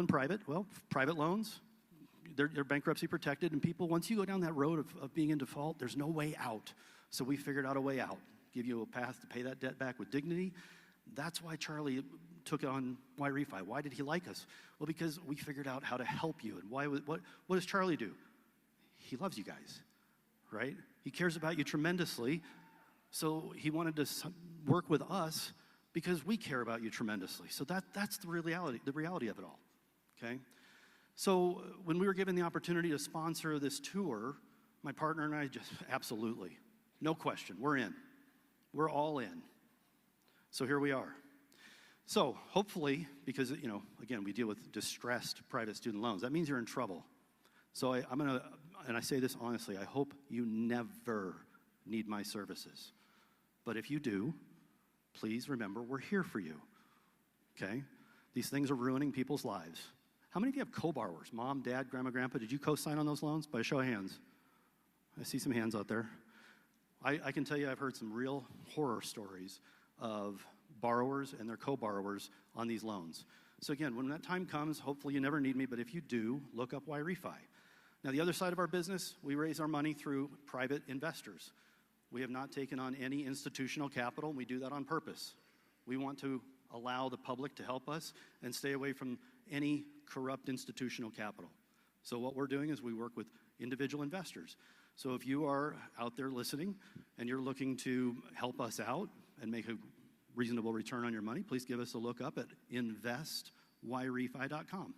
private? Well, private loans, they're bankruptcy protected, and people, once you go down that road of being in default, there's no way out. So we figured out a way out, give you a path to pay that debt back with dignity. That's why Charlie took it on Why Refi. Why did he like us? Well, because we figured out how to help you. And what does Charlie do? He loves you guys, right? He cares about you tremendously. So he wanted to work with us because we care about you tremendously. So that's the reality of it all, okay? So when we were given the opportunity to sponsor this tour, my partner and I just, absolutely, no question, we're in. We're all in. So here we are. So hopefully, because, again, we deal with distressed private student loans, that means you're in trouble. So I'm going to, and I say this honestly, I hope you never need my services. But if you do, please remember we're here for you, okay? These things are ruining people's lives. How many of you have co-borrowers? Mom, dad, grandma, grandpa, did you co-sign on those loans? By a show of hands. I see some hands out there. I can tell you I've heard some real horror stories of borrowers and their co-borrowers on these loans. So again, when that time comes, hopefully you never need me, but if you do, look up Why Refi. Now the other side of our business, we raise our money through private investors. We have not taken on any institutional capital, and we do that on purpose. We want to allow the public to help us and stay away from any corrupt institutional capital. So what we're doing is we work with individual investors. So if you are out there listening and you're looking to help us out and make a reasonable return on your money, please give us a look up at investwhyrefi.com.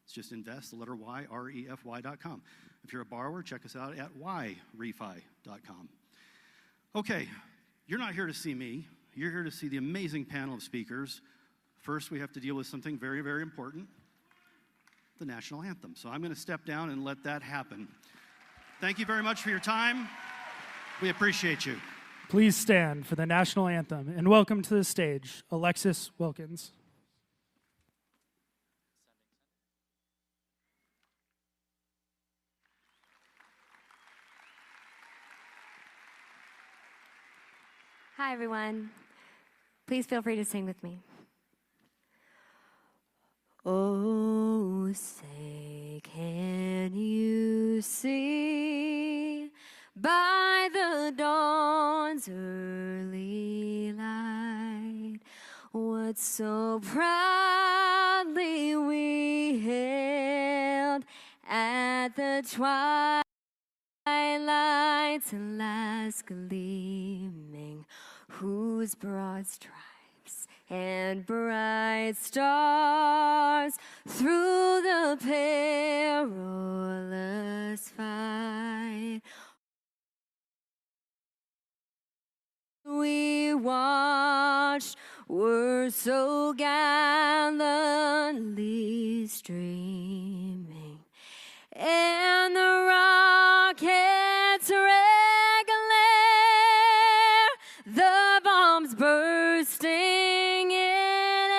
It's just invest, the letter Y, R-E-F-Y.com. If you're a borrower, check us out at whyrefi.com. Okay, you're not here to see me. You're here to see the amazing panel of speakers. First, we have to deal with something very, very important, the national anthem. So I'm going to step down and let that happen. Thank you very much for your time. We appreciate you. Please stand for the national anthem and welcome to the stage, Alexis Wilkins. Hi, everyone. Please feel free to sing with me. Oh, say, can you see by the dawn's early light what so proudly we hailed at the twilight's last gleaming, whose broad stripes and bright stars through the perilous fight we watched were so gallantly streaming, and the rockets' red glare, the bombs bursting in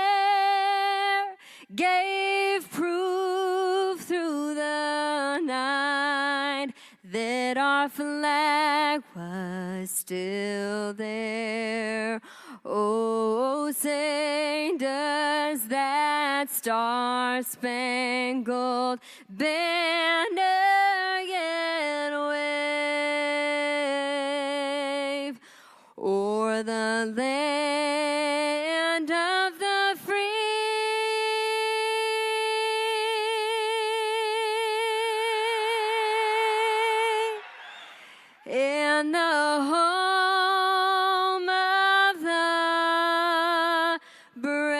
air, gave proof through the night that our flag was still there. Oh, say, does that star-spangled banner yet wave o'er the land of the free and the home of the brave?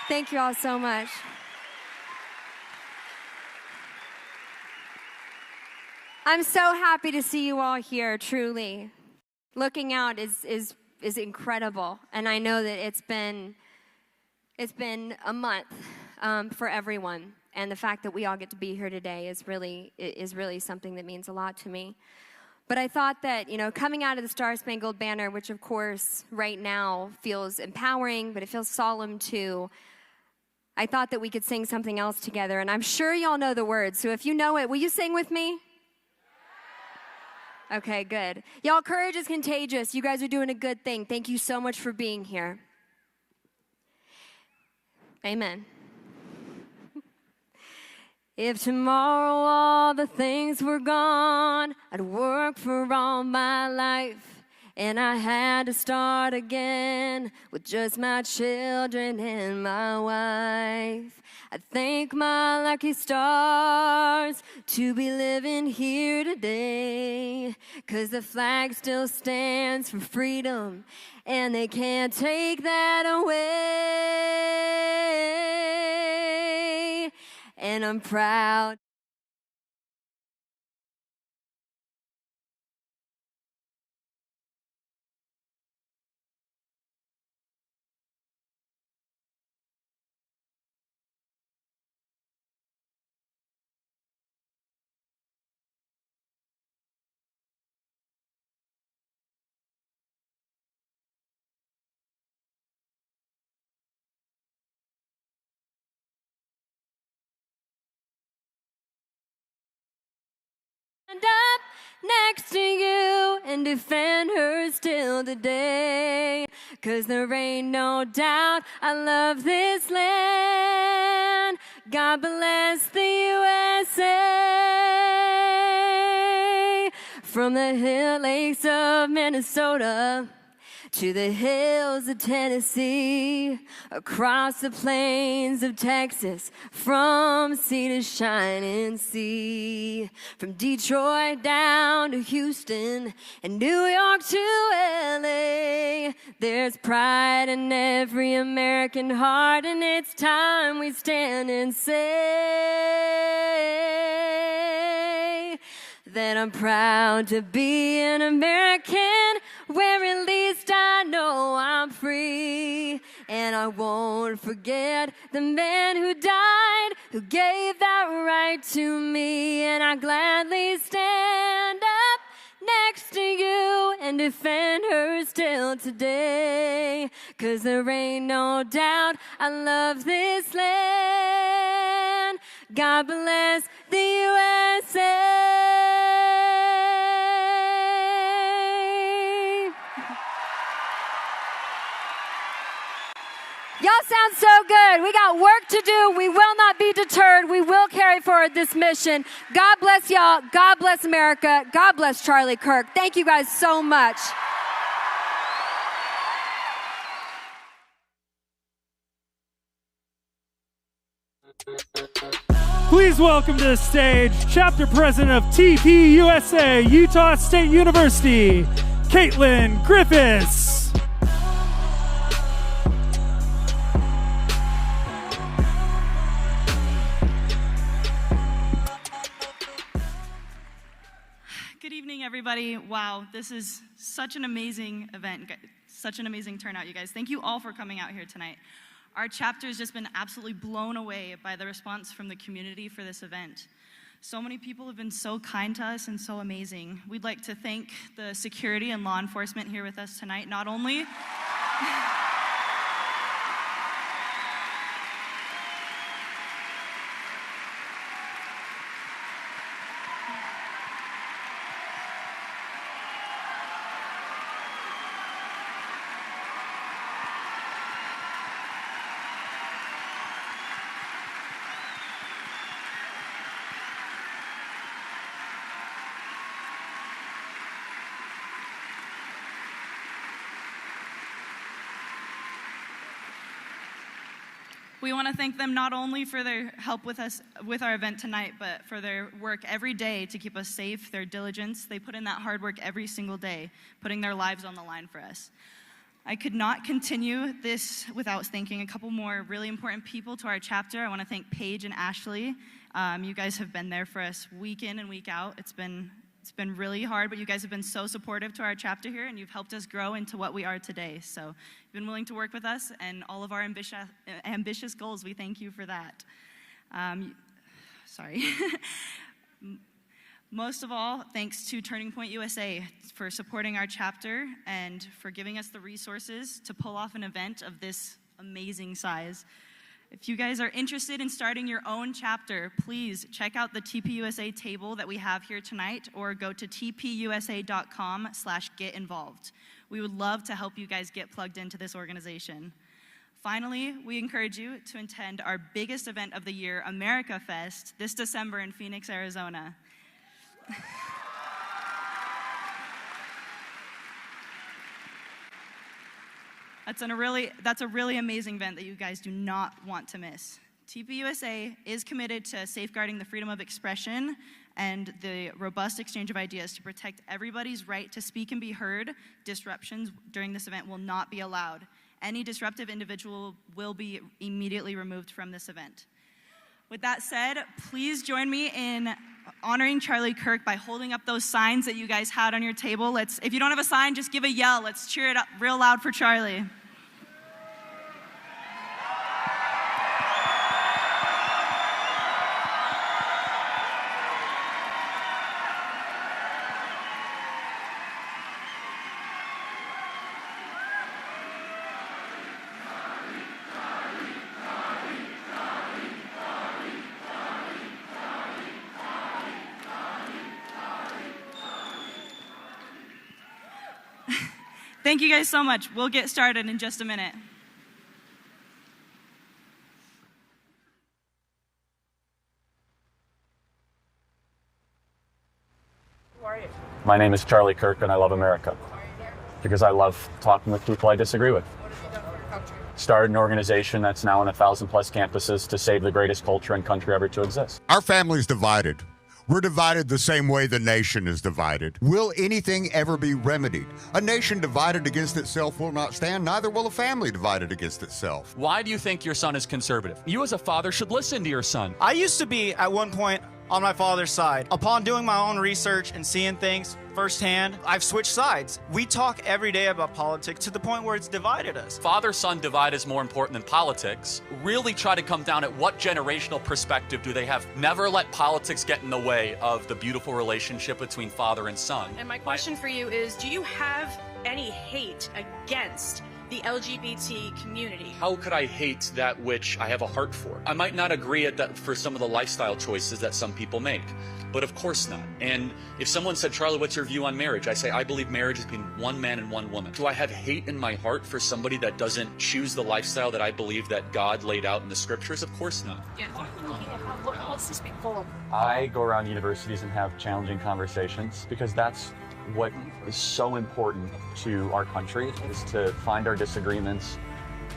Thank you all so much. I'm so happy to see you all here, truly. Looking out is incredible, and I know that it's been a month for everyone, and the fact that we all get to be here today is really something that means a lot to me. But I thought that, coming out of the Star-Spangled Banner, which of course right now feels empowering, but it feels solemn too, I thought that we could sing something else together, and I'm sure y'all know the words, so if you know it, will you sing with me? Okay, good. Y'all, courage is contagious. You guys are doing a good thing. Thank you so much for being here. Amen. If tomorrow all the things were gone, I'd work for all my life, and I had to start again with just my children and my wife. I thank my lucky stars to be living here today, 'cause the flag still stands for freedom, and they can't take that away. And I'm proud. Stand up next to you and defend her still today, 'cause there ain't no doubt I love this land. God bless the USA. From the hill lakes of Minnesota to the hills of Tennessee, across the plains of Texas, from sea to shining sea, from Detroit down to Houston and New York to LA, there's pride in every American heart, and it's time we stand and say that I'm proud to be an American, where at least I know I'm free. And I won't forget the man who died, who gave that right to me. And I gladly stand up next to you and defend her still today, 'cause there ain't no doubt I love this land. God bless the USA. Y'all sound so good. We got work to do. We will not be deterred. We will carry forward this mission. God bless y'all. God bless America. God bless Charlie Kirk. Thank you guys so much. Please welcome to the stage Chapter President of TPUSA, Utah State University, Caitlin Griffiths. Good evening, everybody. Wow, this is such an amazing event, such an amazing turnout, you guys. Thank you all for coming out here tonight. Our chapter has just been absolutely blown away by the response from the community for this event. So many people have been so kind to us and so amazing. We'd like to thank the security and law enforcement here with us tonight, not only we want to thank them not only for their help with us with our event tonight, but for their work every day to keep us safe, their diligence. They put in that hard work every single day, putting their lives on the line for us. I could not continue this without thanking a couple more really important people to our chapter. I want to thank Paige and Ashley. You guys have been there for us week in and week out. It's been really hard, but you guys have been so supportive to our chapter here, and you've helped us grow into what we are today. So you've been willing to work with us and all of our ambitious goals. We thank you for that. Most of all, thanks to Turning Point USA for supporting our chapter and for giving us the resources to pull off an event of this amazing size. If you guys are interested in starting your own chapter, please check out the TPUSA table that we have here tonight, or go to tpusa.com/get-involved. We would love to help you guys get plugged into this organization. Finally, we encourage you to attend our biggest event of the year, America Fest, this December in Phoenix, Arizona. That's a really amazing event that you guys do not want to miss. TPUSA is committed to safeguarding the freedom of expression and the robust exchange of ideas to protect everybody's right to speak and be heard. Disruptions during this event will not be allowed. Any disruptive individual will be immediately removed from this event. With that said, please join me in honoring Charlie Kirk by holding up those signs that you guys had on your table. If you don't have a sign, just give a yell. Let's cheer it up real loud for Charlie. Thank you guys so much. We'll get started in just a minute. Who are you? My name is Charlie Kirk, and I love America because I love talking with people I disagree with. What have you done for your country? Started an organization that's now on 1,000+ campuses to save the greatest culture and country ever to exist. Our family's divided. We're divided the same way the nation is divided. Will anything ever be remedied? A nation divided against itself will not stand, neither will a family divided against itself. Why do you think your son is conservative? You as a father should listen to your son. I used to be, at one point, on my father's side. Upon doing my own research and seeing things firsthand, I've switched sides. We talk every day about politics to the point where it's divided us. Father-son divide is more important than politics. Really try to come down at what generational perspective do they have. Never let politics get in the way of the beautiful relationship between father and son. And my question for you is, do you have any hate against the LGBT community? How could I hate that which I have a heart for? I might not agree at that for some of the lifestyle choices that some people make, but of course not. And if someone said, Charlie, what's your view on marriage? I say, I believe marriage is between one man and one woman. Do I have hate in my heart for somebody that doesn't choose the lifestyle that I believe that God laid out in the scriptures? Of course not. What's this big full of? I go around universities and have challenging conversations because that's what is so important to our country, is to find our disagreements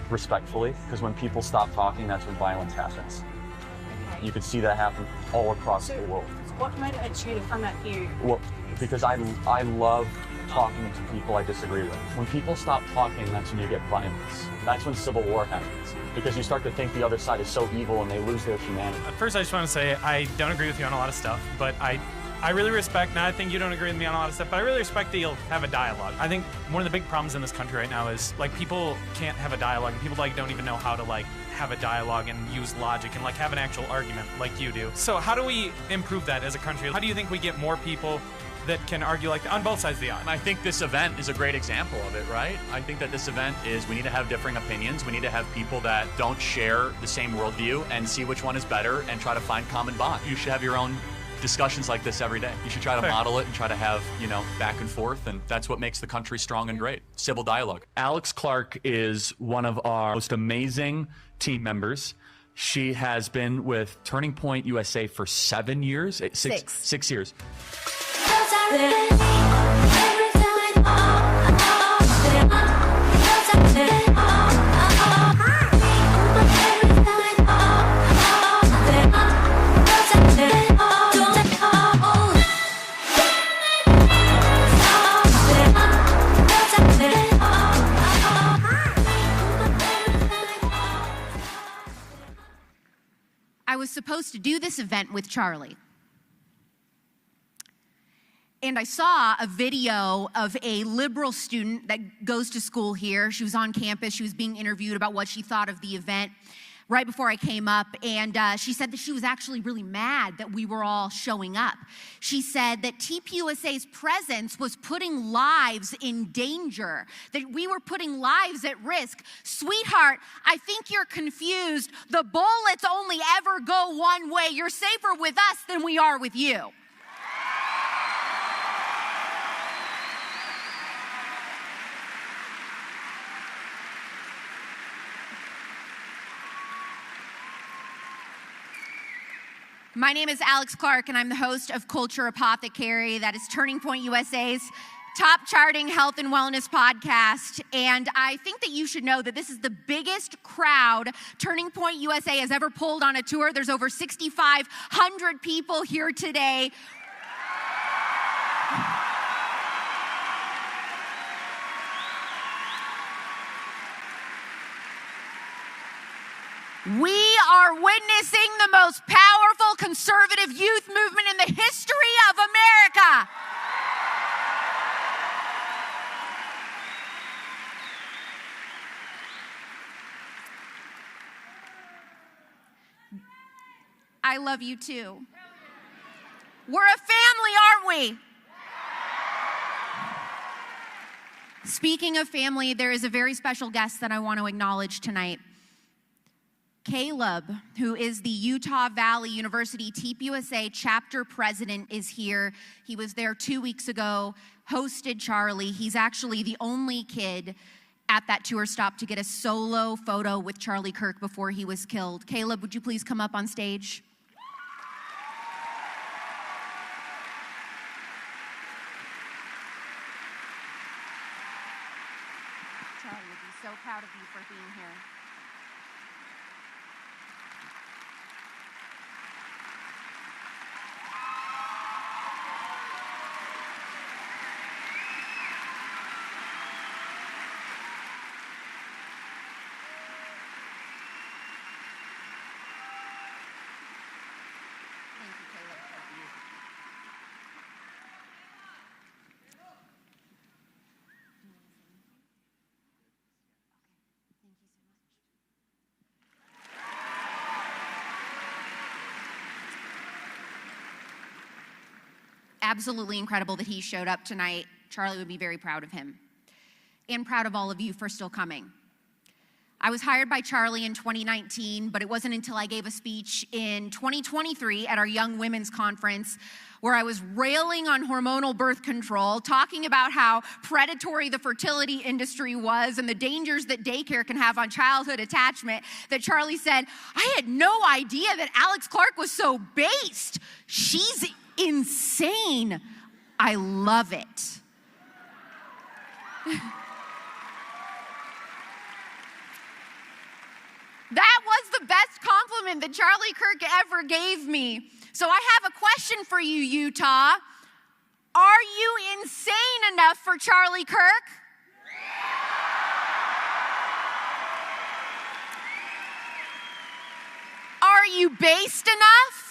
respectfully, because when people stop talking, that's when violence happens. You could see that happen all across the world. What motivates you to come out here? Well, because I love talking to people I disagree with. When people stop talking, that's when you get violence. That's when civil war happens, because you start to think the other side is so evil and they lose their humanity. First, I just want to say I don't agree with you on a lot of stuff, but I really respect, and I think you don't agree with me on a lot of stuff, but I really respect that you'll have a dialogue. I think one of the big problems in this country right now is, like, people can't have a dialogue, and people, like, don't even know how to, like, have a dialogue and use logic and, like, have an actual argument like you do. So how do we improve that as a country? How do you think we get more people that can argue like on both sides of the aisle? And I think this event is a great example of it, right? I think that this event is, we need to have differing opinions. We need to have people that don't share the same worldview and see which one is better and try to find common bond. You should have your own discussions like this every day. You should try to model it and try to have, back and forth, and that's what makes the country strong and great. Civil dialogue. Alex Clark is one of our most amazing team members. She has been with Turning Point USA for 7 years. Six years. I was supposed to do this event with Charlie. And I saw a video of a liberal student that goes to school here. She was on campus. She was being interviewed about what she thought of the event. right before I came up, and she said that she was actually really mad that we were all showing up. She said that TPUSA's presence was putting lives in danger, that we were putting lives at risk. Sweetheart, I think you're confused. The bullets only ever go one way. You're safer with us than we are with you. My name is Alex Clark, and I'm the host of Culture Apothecary. That is Turning Point USA's top charting health and wellness podcast. And I think that you should know that this is the biggest crowd Turning Point USA has ever pulled on a tour. There's over 6,500 people here today. We are witnessing the most powerful conservative youth movement in the history of America. I love you too. We're a family, aren't we? Speaking of family, there is a very special guest that I want to acknowledge tonight. Caleb, who is the Utah Valley University TPUSA chapter president, is here. He was there 2 weeks ago, hosted Charlie. He's actually the only kid at that tour stop to get a solo photo with Charlie Kirk before he was killed. Caleb, would you please come up on stage? Charlie would be so proud of you for being here. Absolutely incredible that he showed up tonight. Charlie would be very proud of him and proud of all of you for still coming. I was hired by Charlie in 2019, but it wasn't until I gave a speech in 2023 at our Young Women's Conference where I was railing on hormonal birth control, talking about how predatory the fertility industry was and the dangers that daycare can have on childhood attachment, that Charlie said, I had no idea that Alex Clark was so based. She's insane. I love it. That was the best compliment that Charlie Kirk ever gave me. So I have a question for you, Utah. Are you insane enough for Charlie Kirk? Are you based enough?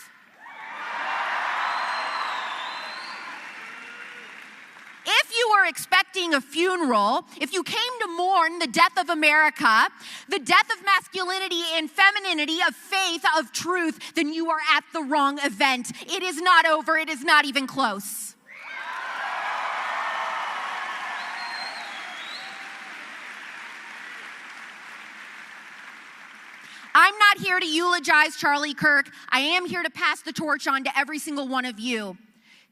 If you were expecting a funeral, if you came to mourn the death of America, the death of masculinity and femininity, of faith, of truth, then you are at the wrong event. It is not over. It is not even close. I'm not here to eulogize Charlie Kirk. I am here to pass the torch on to every single one of you.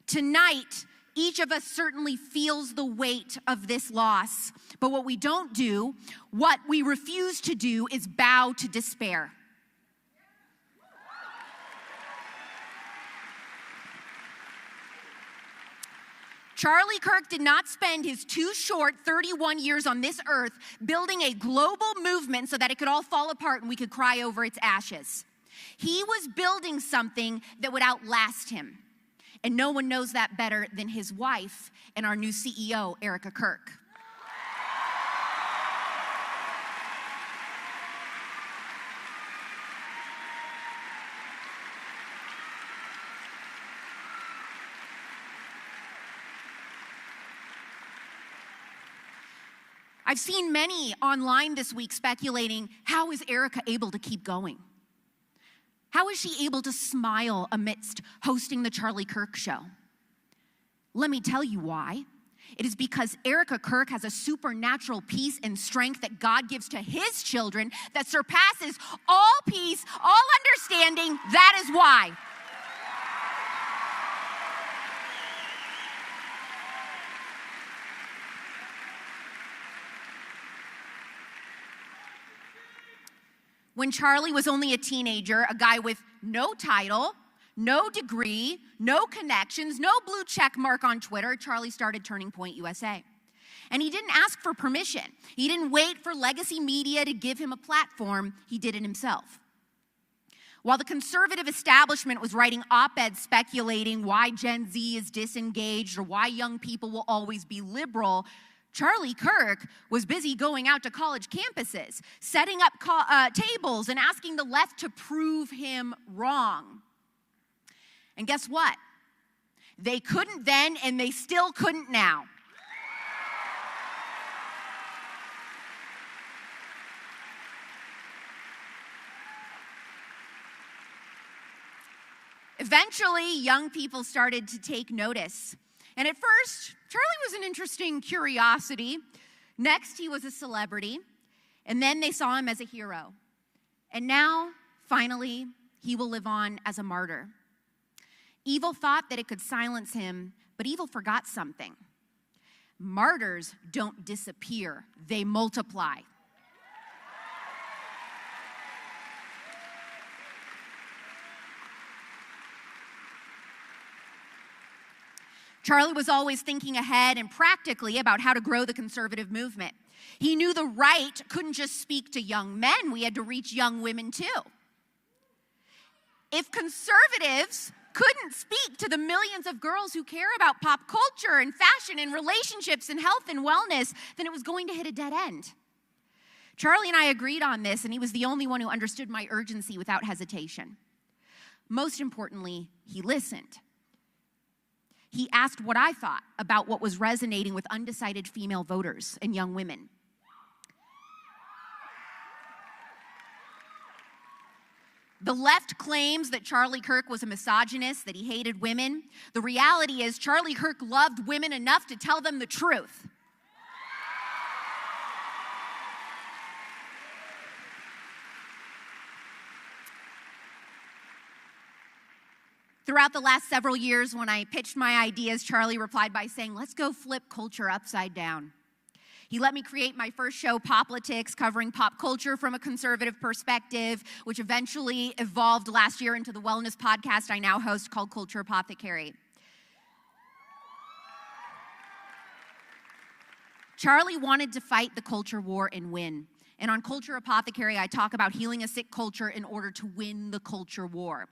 Tonight, each of us certainly feels the weight of this loss. But what we don't do, what we refuse to do, is bow to despair. Charlie Kirk did not spend his too short 31 years on this earth building a global movement so that it could all fall apart and we could cry over its ashes. He was building something that would outlast him. And no one knows that better than his wife and our new CEO, Erica Kirk. I've seen many online this week speculating, how is Erica able to keep going? How is she able to smile amidst hosting the Charlie Kirk Show? Let me tell you why. It is because Erica Kirk has a supernatural peace and strength that God gives to his children that surpasses all peace, all understanding. That is why. When Charlie was only a teenager, a guy with no title, no degree, no connections, no blue check mark on Twitter, Charlie started Turning Point USA. And he didn't ask for permission. He didn't wait for legacy media to give him a platform. He did it himself. While the conservative establishment was writing op-eds speculating why Gen Z is disengaged or why young people will always be liberal, Charlie Kirk was busy going out to college campuses, setting up tables and asking the left to prove him wrong. And guess what? They couldn't then, and they still couldn't now. Eventually, young people started to take notice. And at first, Charlie was an interesting curiosity. Next, he was a celebrity. And then they saw him as a hero. And now, finally, he will live on as a martyr. Evil thought that it could silence him, but evil forgot something. Martyrs don't disappear, they multiply. Charlie was always thinking ahead and practically about how to grow the conservative movement. He knew the right couldn't just speak to young men, we had to reach young women too. If conservatives couldn't speak to the millions of girls who care about pop culture and fashion and relationships and health and wellness, then it was going to hit a dead end. Charlie and I agreed on this, and he was the only one who understood my urgency without hesitation. Most importantly, he listened. He asked what I thought about what was resonating with undecided female voters and young women. The left claims that Charlie Kirk was a misogynist, that he hated women. The reality is Charlie Kirk loved women enough to tell them the truth. Throughout the last several years, when I pitched my ideas, Charlie replied by saying, let's go flip culture upside down. He let me create my first show, Poplitics, covering pop culture from a conservative perspective, which eventually evolved last year into the wellness podcast I now host called Culture Apothecary. Charlie wanted to fight the culture war and win. And on Culture Apothecary, I talk about healing a sick culture in order to win the culture war.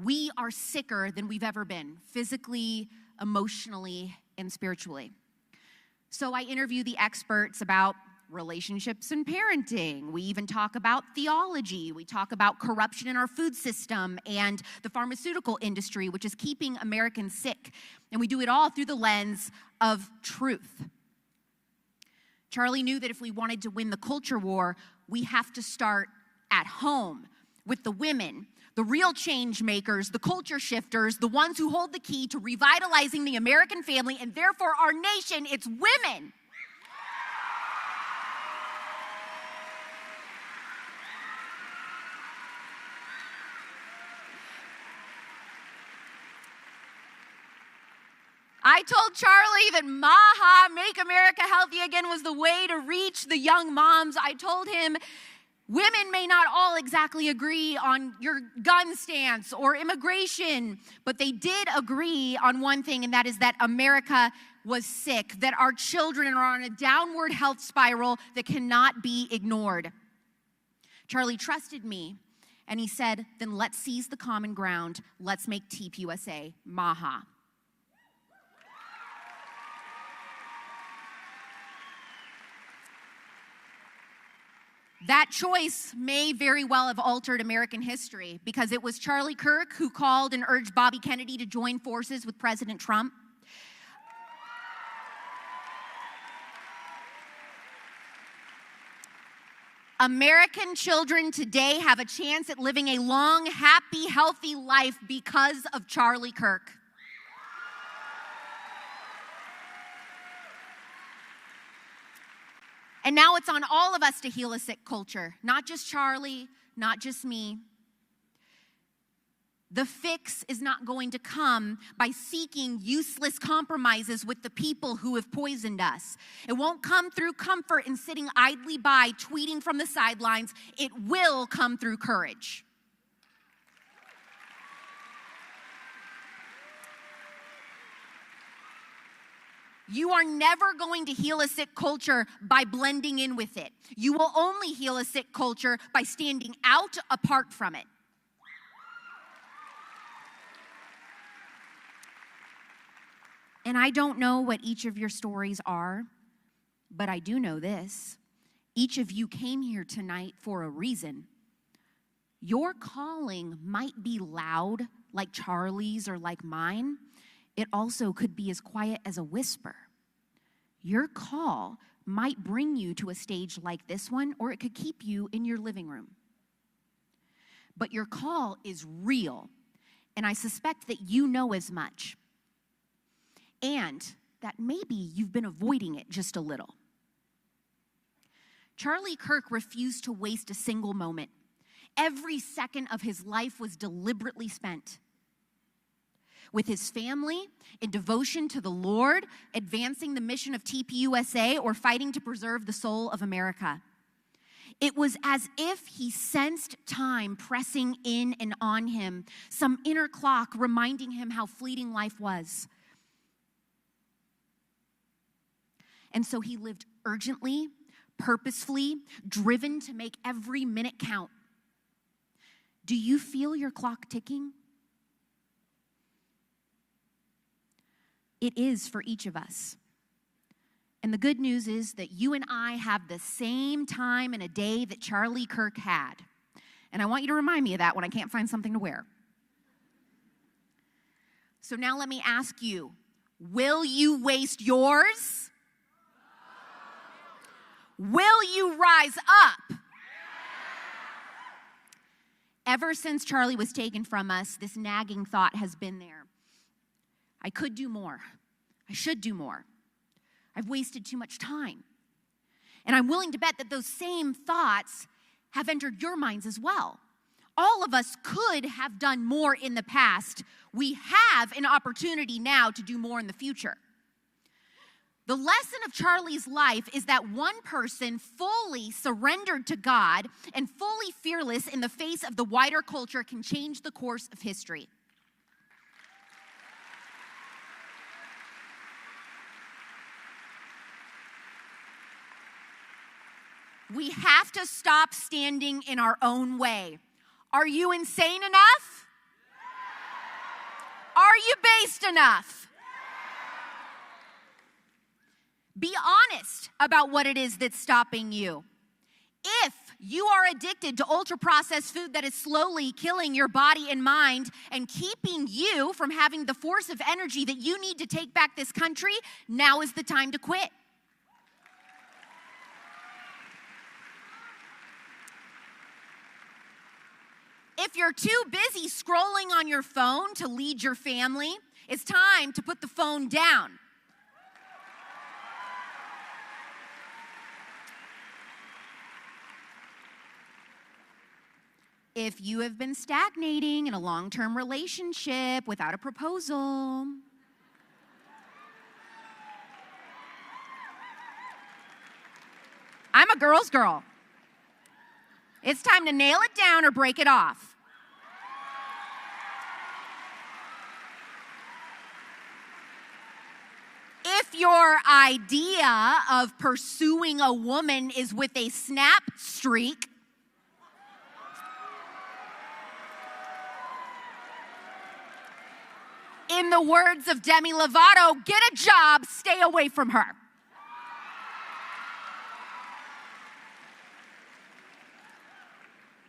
We are sicker than we've ever been, physically, emotionally, and spiritually. So I interview the experts about relationships and parenting. We even talk about theology. We talk about corruption in our food system and the pharmaceutical industry, which is keeping Americans sick. And we do it all through the lens of truth. Charlie knew that if we wanted to win the culture war, we have to start at home with the women, the real change makers, the culture shifters, the ones who hold the key to revitalizing the American family and therefore our nation. It's women. I told Charlie that MAHA, Make America Healthy Again, was the way to reach the young moms. I told him women may not all exactly agree on your gun stance or immigration, but they did agree on one thing, and that is that America was sick, that our children are on a downward health spiral that cannot be ignored. Charlie trusted me, and he said, then let's seize the common ground. Let's make TPUSA MAHA. That choice may very well have altered American history because it was Charlie Kirk who called and urged Bobby Kennedy to join forces with President Trump. American children today have a chance at living a long, happy, healthy life because of Charlie Kirk. And now it's on all of us to heal a sick culture, not just Charlie, not just me. The fix is not going to come by seeking useless compromises with the people who have poisoned us. It won't come through comfort and sitting idly by, tweeting from the sidelines. It will come through courage. You are never going to heal a sick culture by blending in with it. You will only heal a sick culture by standing out apart from it. And I don't know what each of your stories are, but I do know this. Each of you came here tonight for a reason. Your calling might be loud, like Charlie's or like mine. It also could be as quiet as a whisper. Your call might bring you to a stage like this one, or it could keep you in your living room. But your call is real, and I suspect that you know as much. And that maybe you've been avoiding it just a little. Charlie Kirk refused to waste a single moment. Every second of his life was deliberately spent with his family, in devotion to the Lord, advancing the mission of TPUSA, or fighting to preserve the soul of America. It was as if he sensed time pressing in and on him, some inner clock reminding him how fleeting life was. And so he lived urgently, purposefully, driven to make every minute count. Do you feel your clock ticking? It is for each of us. And the good news is that you and I have the same time in a day that Charlie Kirk had. And I want you to remind me of that when I can't find something to wear. So now let me ask you, will you waste yours? Will you rise up? Ever since Charlie was taken from us, this nagging thought has been there. I could do more. I should do more. I've wasted too much time. And I'm willing to bet that those same thoughts have entered your minds as well. All of us could have done more in the past. We have an opportunity now to do more in the future. The lesson of Charlie's life is that one person fully surrendered to God and fully fearless in the face of the wider culture can change the course of history. We have to stop standing in our own way. Are you insane enough? Are you based enough? Be honest about what it is that's stopping you. If you are addicted to ultra-processed food that is slowly killing your body and mind and keeping you from having the force of energy that you need to take back this country, now is the time to quit. If you're too busy scrolling on your phone to lead your family, it's time to put the phone down. If you have been stagnating in a long-term relationship without a proposal, I'm a girl's girl. It's time to nail it down or break it off. If your idea of pursuing a woman is with a snap streak, in the words of Demi Lovato, get a job, stay away from her.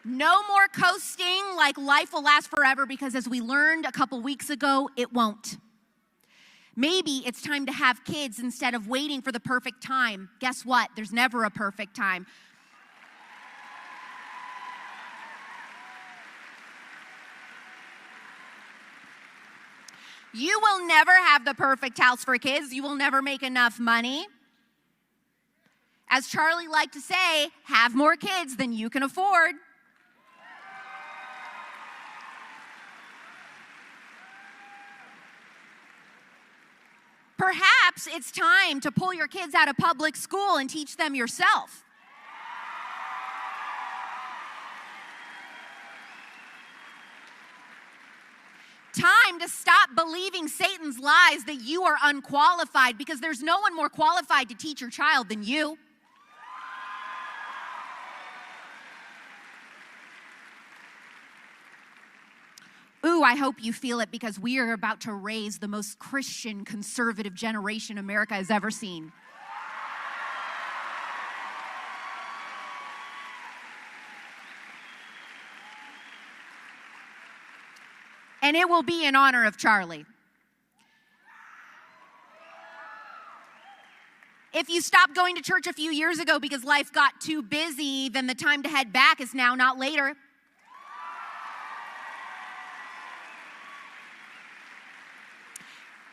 No more coasting like life will last forever, because as we learned a couple weeks ago, it won't. Maybe it's time to have kids instead of waiting for the perfect time. Guess what? There's never a perfect time. You will never have the perfect house for kids. You will never make enough money. As Charlie liked to say, have more kids than you can afford. Perhaps it's time to pull your kids out of public school and teach them yourself. Time to stop believing Satan's lies that you are unqualified, because there's no one more qualified to teach your child than you. Ooh, I hope you feel it, because we are about to raise the most Christian, conservative generation America has ever seen. And it will be in honor of Charlie. If you stopped going to church a few years ago because life got too busy, then the time to head back is now, not later.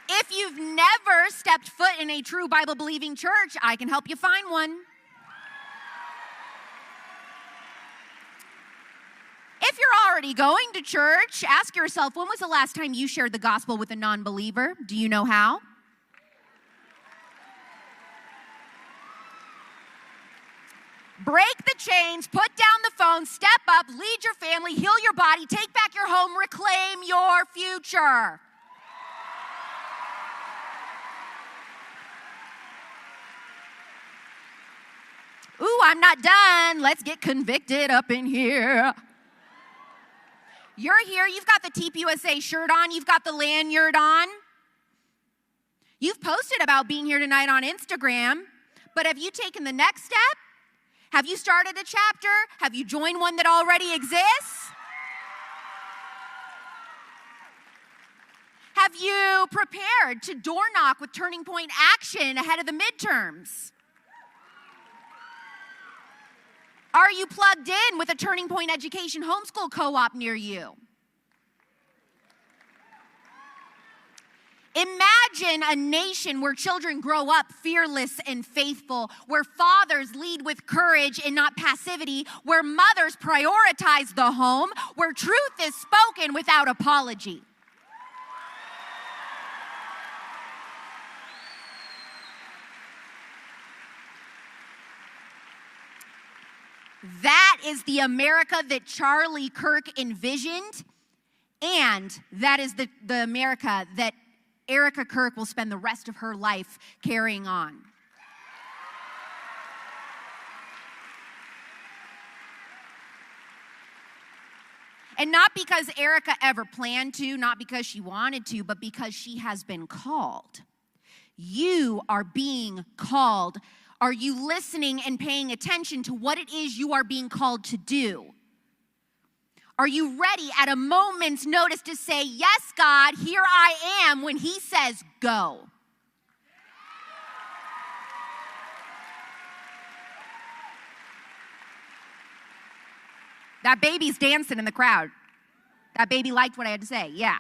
If you've never stepped foot in a true Bible-believing church, I can help you find one. If you're already going to church, ask yourself, when was the last time you shared the gospel with a non-believer? Do you know how? Break the chains, put down the phone, step up, lead your family, heal your body, take back your home, reclaim your future. Ooh, I'm not done. Let's get convicted up in here. You're here, you've got the TPUSA shirt on, you've got the lanyard on. You've posted about being here tonight on Instagram, but have you taken the next step? Have you started a chapter? Have you joined one that already exists? Have you prepared to door knock with Turning Point Action ahead of the midterms? Are you plugged in with a Turning Point Education homeschool co-op near you? Imagine a nation where children grow up fearless and faithful, where fathers lead with courage and not passivity, where mothers prioritize the home, where truth is spoken without apology. That is the America that Charlie Kirk envisioned, and that is the America that Erica Kirk will spend the rest of her life carrying on. And not because Erica ever planned to, not because she wanted to, but because she has been called. You are being called. Are you listening and paying attention to what it is you are being called to do? Are you ready at a moment's notice to say, yes, God, here I am, when He says go? That baby's dancing in the crowd. That baby liked what I had to say, yeah.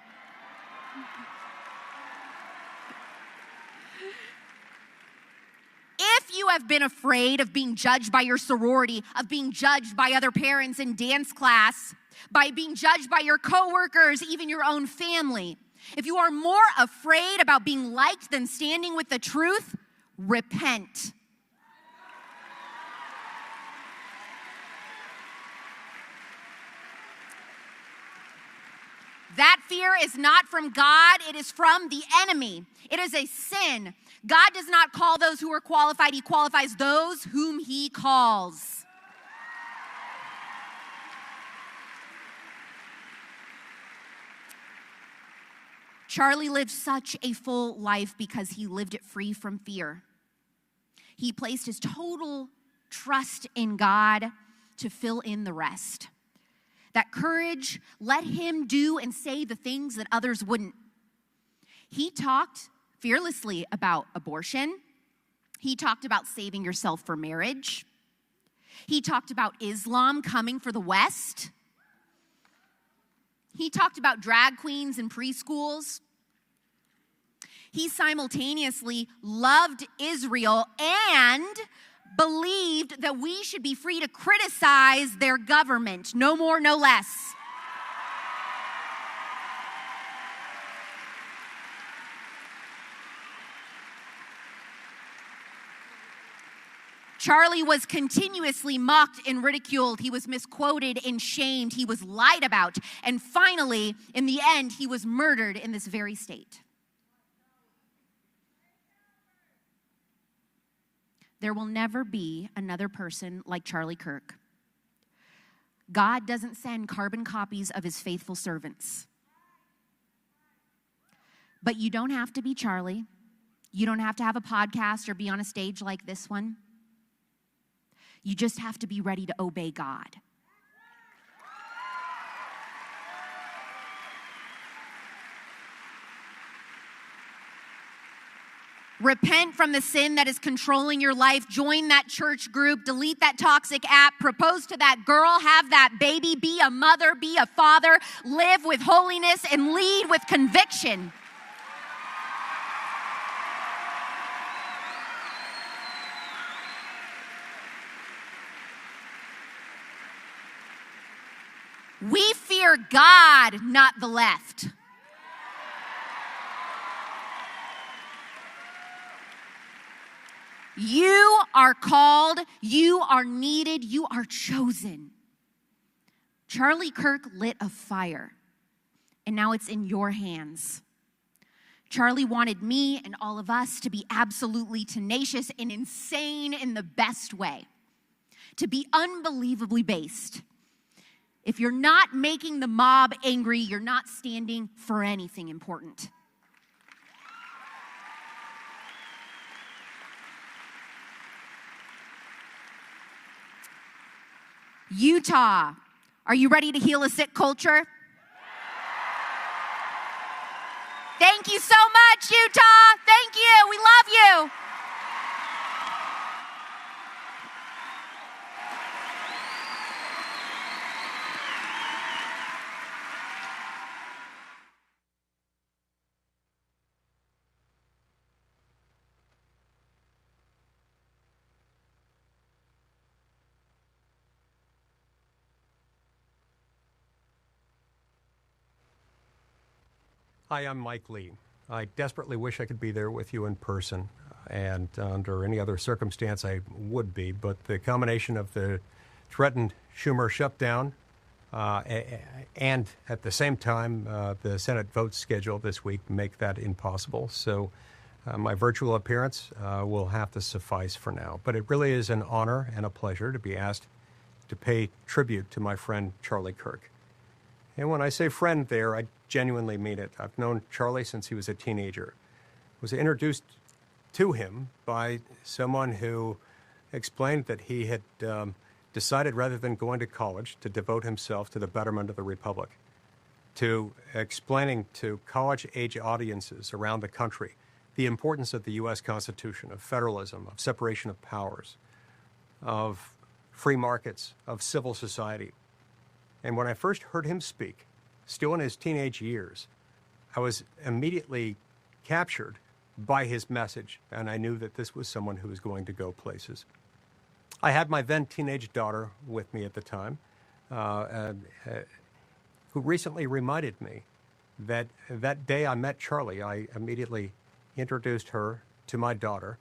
If you have been afraid of being judged by your sorority, of being judged by other parents in dance class, by being judged by your coworkers, even your own family, if you are more afraid about being liked than standing with the truth, repent. That fear is not from God, it is from the enemy. It is a sin. God does not call those who are qualified, He qualifies those whom He calls. Charlie lived such a full life because he lived it free from fear. He placed his total trust in God to fill in the rest. That courage let him do and say the things that others wouldn't. He talked fearlessly about abortion. He talked about saving yourself for marriage. He talked about Islam coming for the West. He talked about drag queens in preschools. he simultaneously loved Israel and believed that we should be free to criticize their government. No more, no less. Charlie was continuously mocked and ridiculed. He was misquoted and shamed. He was lied about. And finally, in the end, he was murdered in this very state. There will never be another person like Charlie Kirk. God doesn't send carbon copies of his faithful servants. But you don't have to be Charlie. You don't have to have a podcast or be on a stage like this one. You just have to be ready to obey God. Repent from the sin that is controlling your life. Join that church group. Delete that toxic app. Propose to that girl. Have that baby. Be a mother. Be a father. Live with holiness and lead with conviction. We fear God, not the left. You are called, you are needed, you are chosen. Charlie Kirk lit a fire, and now it's in your hands. Charlie wanted me and all of us to be absolutely tenacious and insane in the best way, to be unbelievably based. If you're not making the mob angry, you're not standing for anything important. Utah, are you ready to heal a sick culture? Thank you so much, Utah. Thank you. We love you. Hi, I'm Mike Lee. I desperately wish I could be there with you in person, and under any other circumstance I would be, but the combination of the threatened Schumer shutdown and at the same time the Senate votes scheduled this week make that impossible. So my virtual appearance will have to suffice for now. But it really is an honor and a pleasure to be asked to pay tribute to my friend Charlie Kirk. And when I say friend there, I genuinely mean it. I've known Charlie since he was a teenager. I was introduced to him by someone who explained that he had decided, rather than going to college, to devote himself to the betterment of the Republic, to explaining to college-age audiences around the country the importance of the U.S. Constitution, of federalism, of separation of powers, of free markets, of civil society. And when I first heard him speak, still in his teenage years, I was immediately captured by his message, and I knew that this was someone who was going to go places. I had my then teenage daughter with me at the time, who recently reminded me that that day I met Charlie, I immediately introduced her to my daughter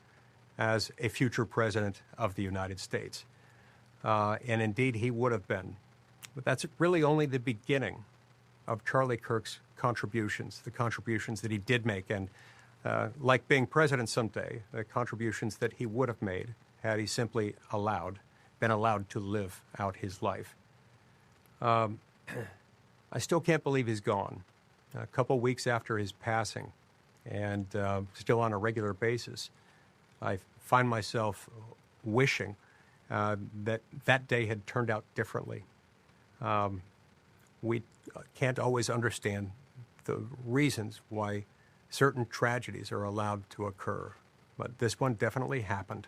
as a future president of the United States. And indeed, he would have been. But that's really only the beginning of Charlie Kirk's contributions, the contributions that he did make, and like being president someday, the contributions that he would have made had he simply been allowed to live out his life. I still can't believe he's gone. A couple weeks after his passing, and still on a regular basis, I find myself wishing that day had turned out differently. We can't always understand the reasons why certain tragedies are allowed to occur, but this one definitely happened,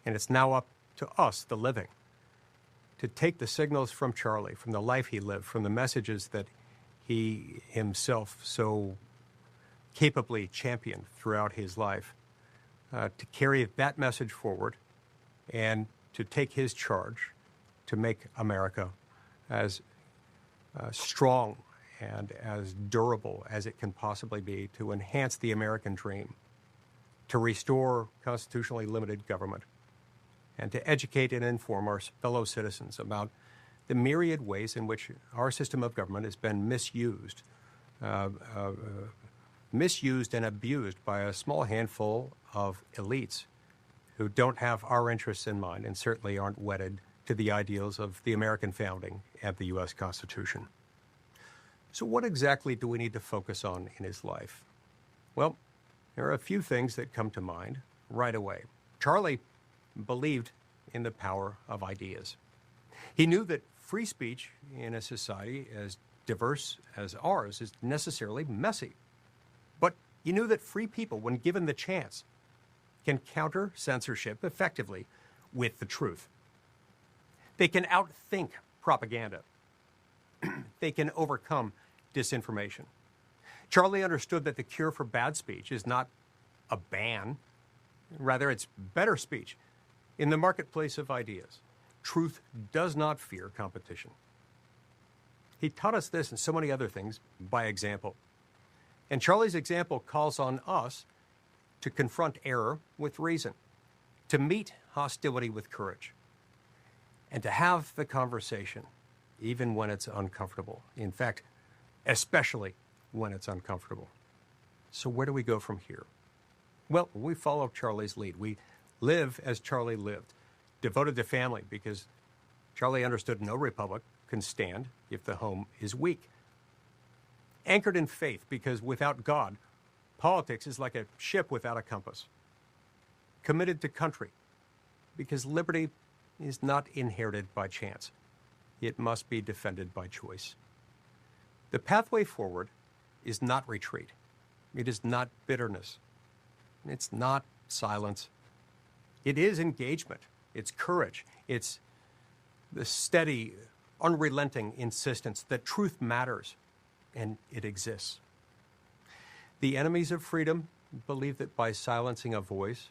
and it's now up to us, the living, to take the signals from Charlie, from the life he lived, from the messages that he himself so capably championed throughout his life, to carry that message forward and to take his charge to make America as strong and as durable as it can possibly be, to enhance the American dream, to restore constitutionally limited government, and to educate and inform our fellow citizens about the myriad ways in which our system of government has been misused and abused by a small handful of elites who don't have our interests in mind and certainly aren't wedded to the ideals of the American founding and the U.S. Constitution. So what exactly do we need to focus on in his life? Well, there are a few things that come to mind right away. Charlie believed in the power of ideas. He knew that free speech in a society as diverse as ours is necessarily messy. But he knew that free people, when given the chance, can counter censorship effectively with the truth. They can outthink propaganda. They can overcome disinformation. Charlie understood that the cure for bad speech is not a ban. Rather, it's better speech. In the marketplace of ideas, truth does not fear competition. He taught us this and so many other things by example. And Charlie's example calls on us to confront error with reason, to meet hostility with courage, and to have the conversation even when it's uncomfortable. In fact, especially when it's uncomfortable. So where do we go from here? Well, we follow Charlie's lead. We live as Charlie lived, devoted to family, because Charlie understood no republic can stand if the home is weak. Anchored in faith, because without God, politics is like a ship without a compass. Committed to country, because liberty is not inherited by chance. It must be defended by choice. The pathway forward is not retreat. It is not bitterness. It's not silence. It is engagement. It's courage. It's the steady, unrelenting insistence that truth matters and it exists. The enemies of freedom believe that by silencing a voice,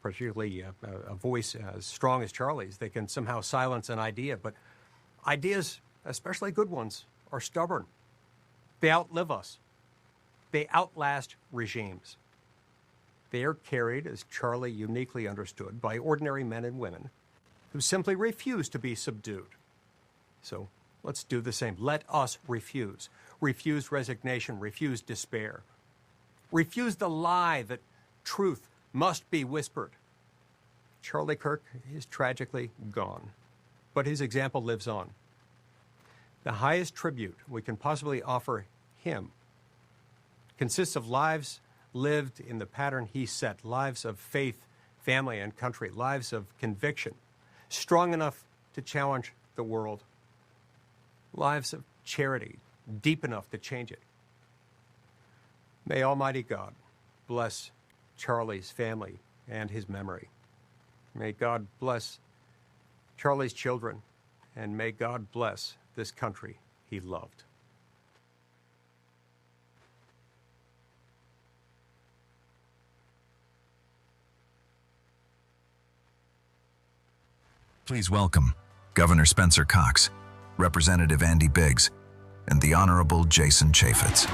particularly a voice as strong as Charlie's, they can somehow silence an idea. But ideas, especially good ones, are stubborn. They outlive us. They outlast regimes. They are carried, as Charlie uniquely understood, by ordinary men and women who simply refuse to be subdued. So let's do the same. Let us refuse. Refuse resignation. Refuse despair. Refuse the lie that truth must be whispered. Charlie Kirk is tragically gone, but his example lives on. The highest tribute we can possibly offer him consists of lives lived in the pattern he set, lives of faith, family, and country, lives of conviction, strong enough to challenge the world, lives of charity, deep enough to change it. May Almighty God bless Charlie's family and his memory. May God bless Charlie's children, and may God bless this country he loved. Please welcome Governor Spencer Cox, Representative Andy Biggs, and the Honorable Jason Chaffetz.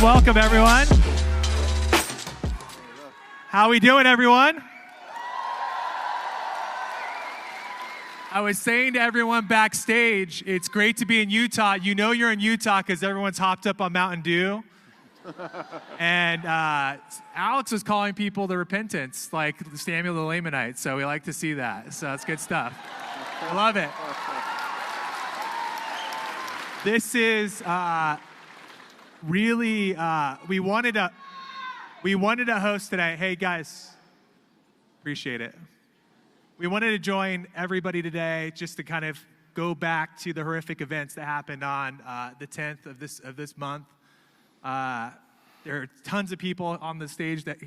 Welcome, everyone. How we doing, everyone? I was saying to everyone backstage, it's great to be in Utah. You know you're in Utah because everyone's hopped up on Mountain Dew. And Alex was calling people to repentance, like Samuel the Lamanite, so we like to see that. So that's good stuff. I love it. This is really, we wanted to host today. Hey, guys, appreciate it. We wanted to join everybody today just to kind of go back to the horrific events that happened on the 10th of this month. there are tons of people on the stage that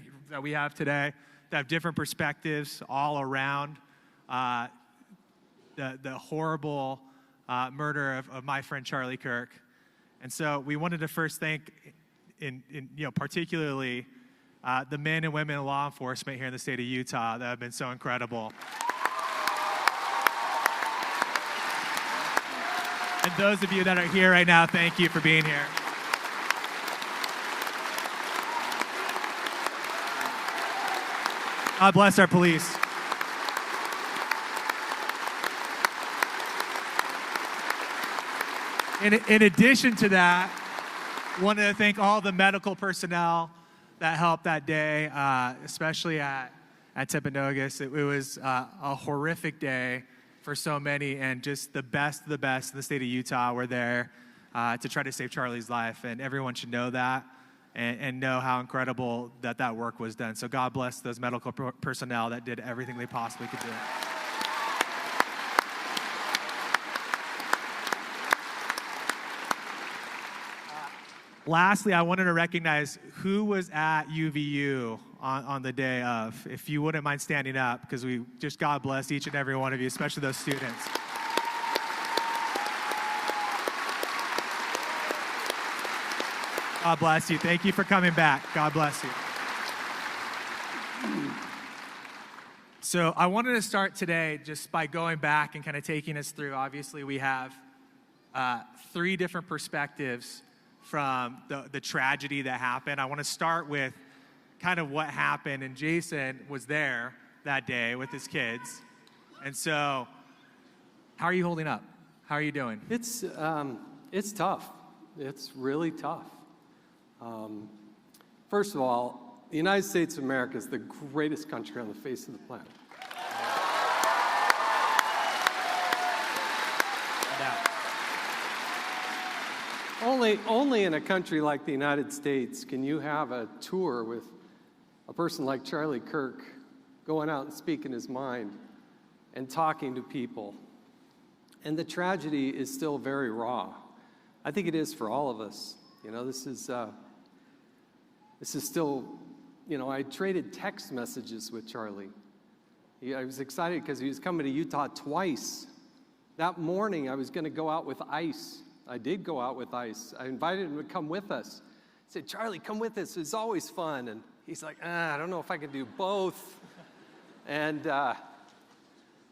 we have today that have different perspectives all around the horrible murder of my friend Charlie Kirk. And so we wanted to first thank, particularly the men and women in law enforcement here in the state of Utah that have been so incredible. And those of you that are here right now, thank you for being here. God bless our police. In addition to that, wanted to thank all the medical personnel that helped that day, especially at Timpanogos. It was a horrific day for so many, and just the best of the best in the state of Utah were there to try to save Charlie's life, and everyone should know that and know how incredible that work was done. So God bless those medical personnel that did everything they possibly could do. Lastly, I wanted to recognize who was at UVU on the day of. If you wouldn't mind standing up, because we just God bless each and every one of you, especially those students. God bless you. Thank you for coming back. God bless you. So I wanted to start today just by going back and kind of taking us through. Obviously, we have 3 different perspectives from the tragedy that happened. I want to start with kind of what happened, and Jason was there that day with his kids. And so, how are you holding up? How are you doing? It's tough. It's really tough. First of all, the United States of America is the greatest country on the face of the planet. Only in a country like the United States can you have a tour with a person like Charlie Kirk going out and speaking his mind and talking to people. And the tragedy is still very raw. I think it is for all of us. You know, this is still, I traded text messages with Charlie. I was excited because he was coming to Utah twice. That morning, I was going to go out with Ice. I did go out with Ice. I invited him to come with us. I said, Charlie, come with us. It's always fun. And he's like, I don't know if I can do both. And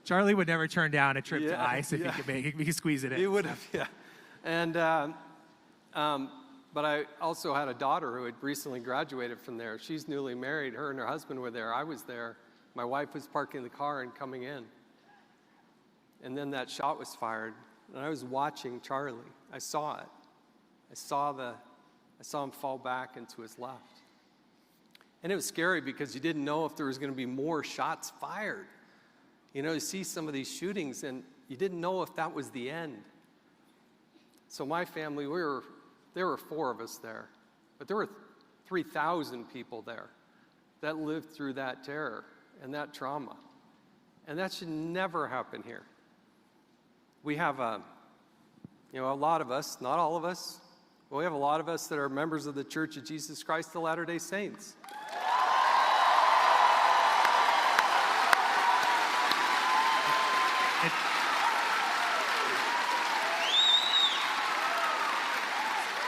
Charlie would never turn down a trip to Ice if he could make it. He could squeeze it in. He would have, yeah. And but I also had a daughter who had recently graduated from there. She's newly married. Her and her husband were there. I was there. My wife was parking the car and coming in. And then that shot was fired. And I was watching Charlie. I saw it. I saw him fall back into his left. And it was scary because you didn't know if there was going to be more shots fired. You see some of these shootings and you didn't know if that was the end. So my family, there were 4 of us there, but there were 3,000 people there that lived through that terror and that trauma. And that should never happen here. We have a lot of us, not all of us, but we have a lot of us that are members of the Church of Jesus Christ of Latter-day Saints.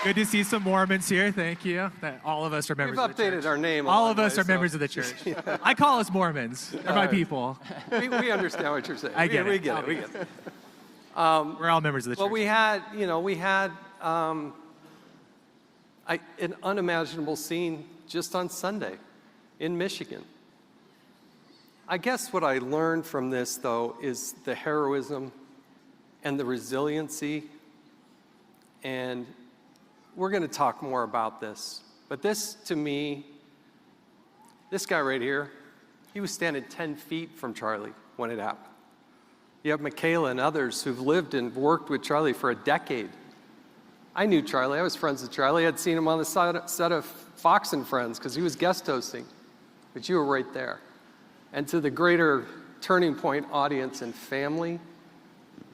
Good to see some Mormons here. Thank you. All of us are members of the church. We've updated our name. All of us are members of the church. I call us Mormons. They're my people. We understand what you're saying. I get it. We get it. We're all members of the church. Well, we had an unimaginable scene just on Sunday in Michigan. I guess what I learned from this, though, is the heroism and the resiliency. And we're going to talk more about this. But this, to me, this guy right here, he was standing 10 feet from Charlie when it happened. You have Michaela and others who've lived and worked with Charlie for a decade. I knew Charlie. I was friends with Charlie. I'd seen him on the set of Fox and Friends because he was guest hosting. But you were right there. And to the greater Turning Point audience and family,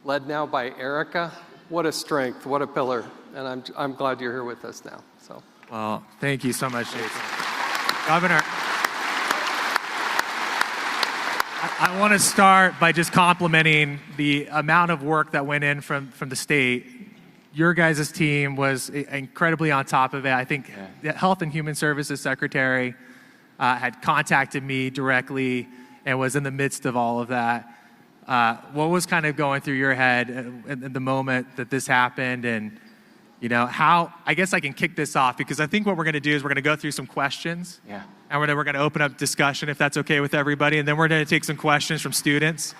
led now by Erica, what a strength, what a pillar. And I'm glad you're here with us now. So Well, thank you so much, Jason. Governor, I want to start by just complimenting the amount of work that went in from the state. Your guys' team was incredibly on top of it. I think the Health and Human Services Secretary had contacted me directly and was in the midst of all of that. What was kind of going through your head in the moment that this happened, and how, I guess I can kick this off, because I think what we're going to do is we're going to go through some questions. Yeah. And we're going to open up discussion, if that's okay with everybody, and then we're going to take some questions from students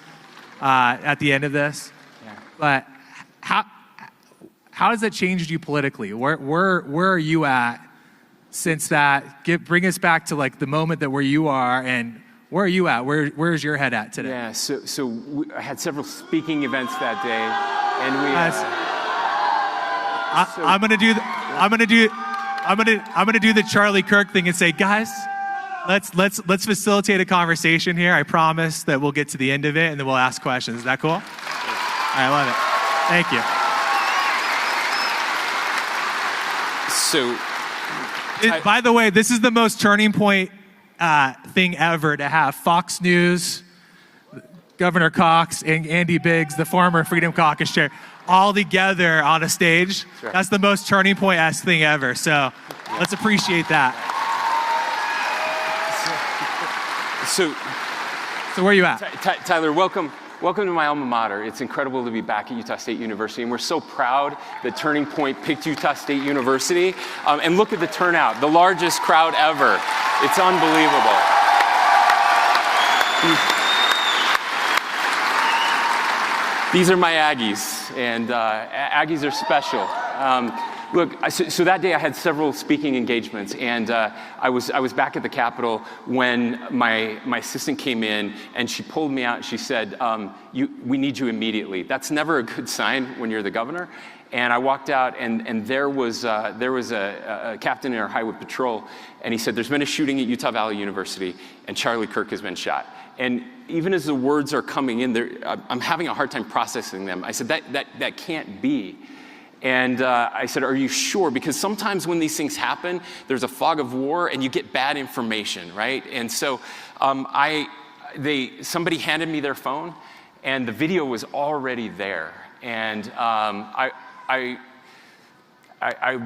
at the end of this. Yeah. But how has that changed you politically? Where are you at since that? Bring us back to like the moment that where you are, and where are you at? Where's your head at today? Yeah, I had several speaking events that day, and we. I'm gonna do the Charlie Kirk thing and say, guys, let's facilitate a conversation here. I promise that we'll get to the end of it and then we'll ask questions. Is that cool? I love it. Thank you. By the way, this is the most turning point thing ever to have Fox News, Governor Cox, and Andy Biggs, the former Freedom Caucus chair, all together on a stage. Sure. That's the most turning point-esque thing ever. So let's appreciate that. So where are you at? Tyler, welcome to my alma mater. It's incredible to be back at Utah State University, and we're so proud that Turning Point picked Utah State University. And look at the turnout, the largest crowd ever. It's unbelievable. These are my Aggies, and Aggies are special. Look, so that day I had several speaking engagements, and I was back at the Capitol when my assistant came in, and she pulled me out and she said, we need you immediately. That's never a good sign when you're the governor. And I walked out, and there was a captain in our highway patrol, and he said, there's been a shooting at Utah Valley University, and Charlie Kirk has been shot. And even as the words are coming in, I'm having a hard time processing them. I said, that can't be. And I said, are you sure? Because sometimes when these things happen, there's a fog of war and you get bad information, right? And so somebody handed me their phone, and the video was already there. And I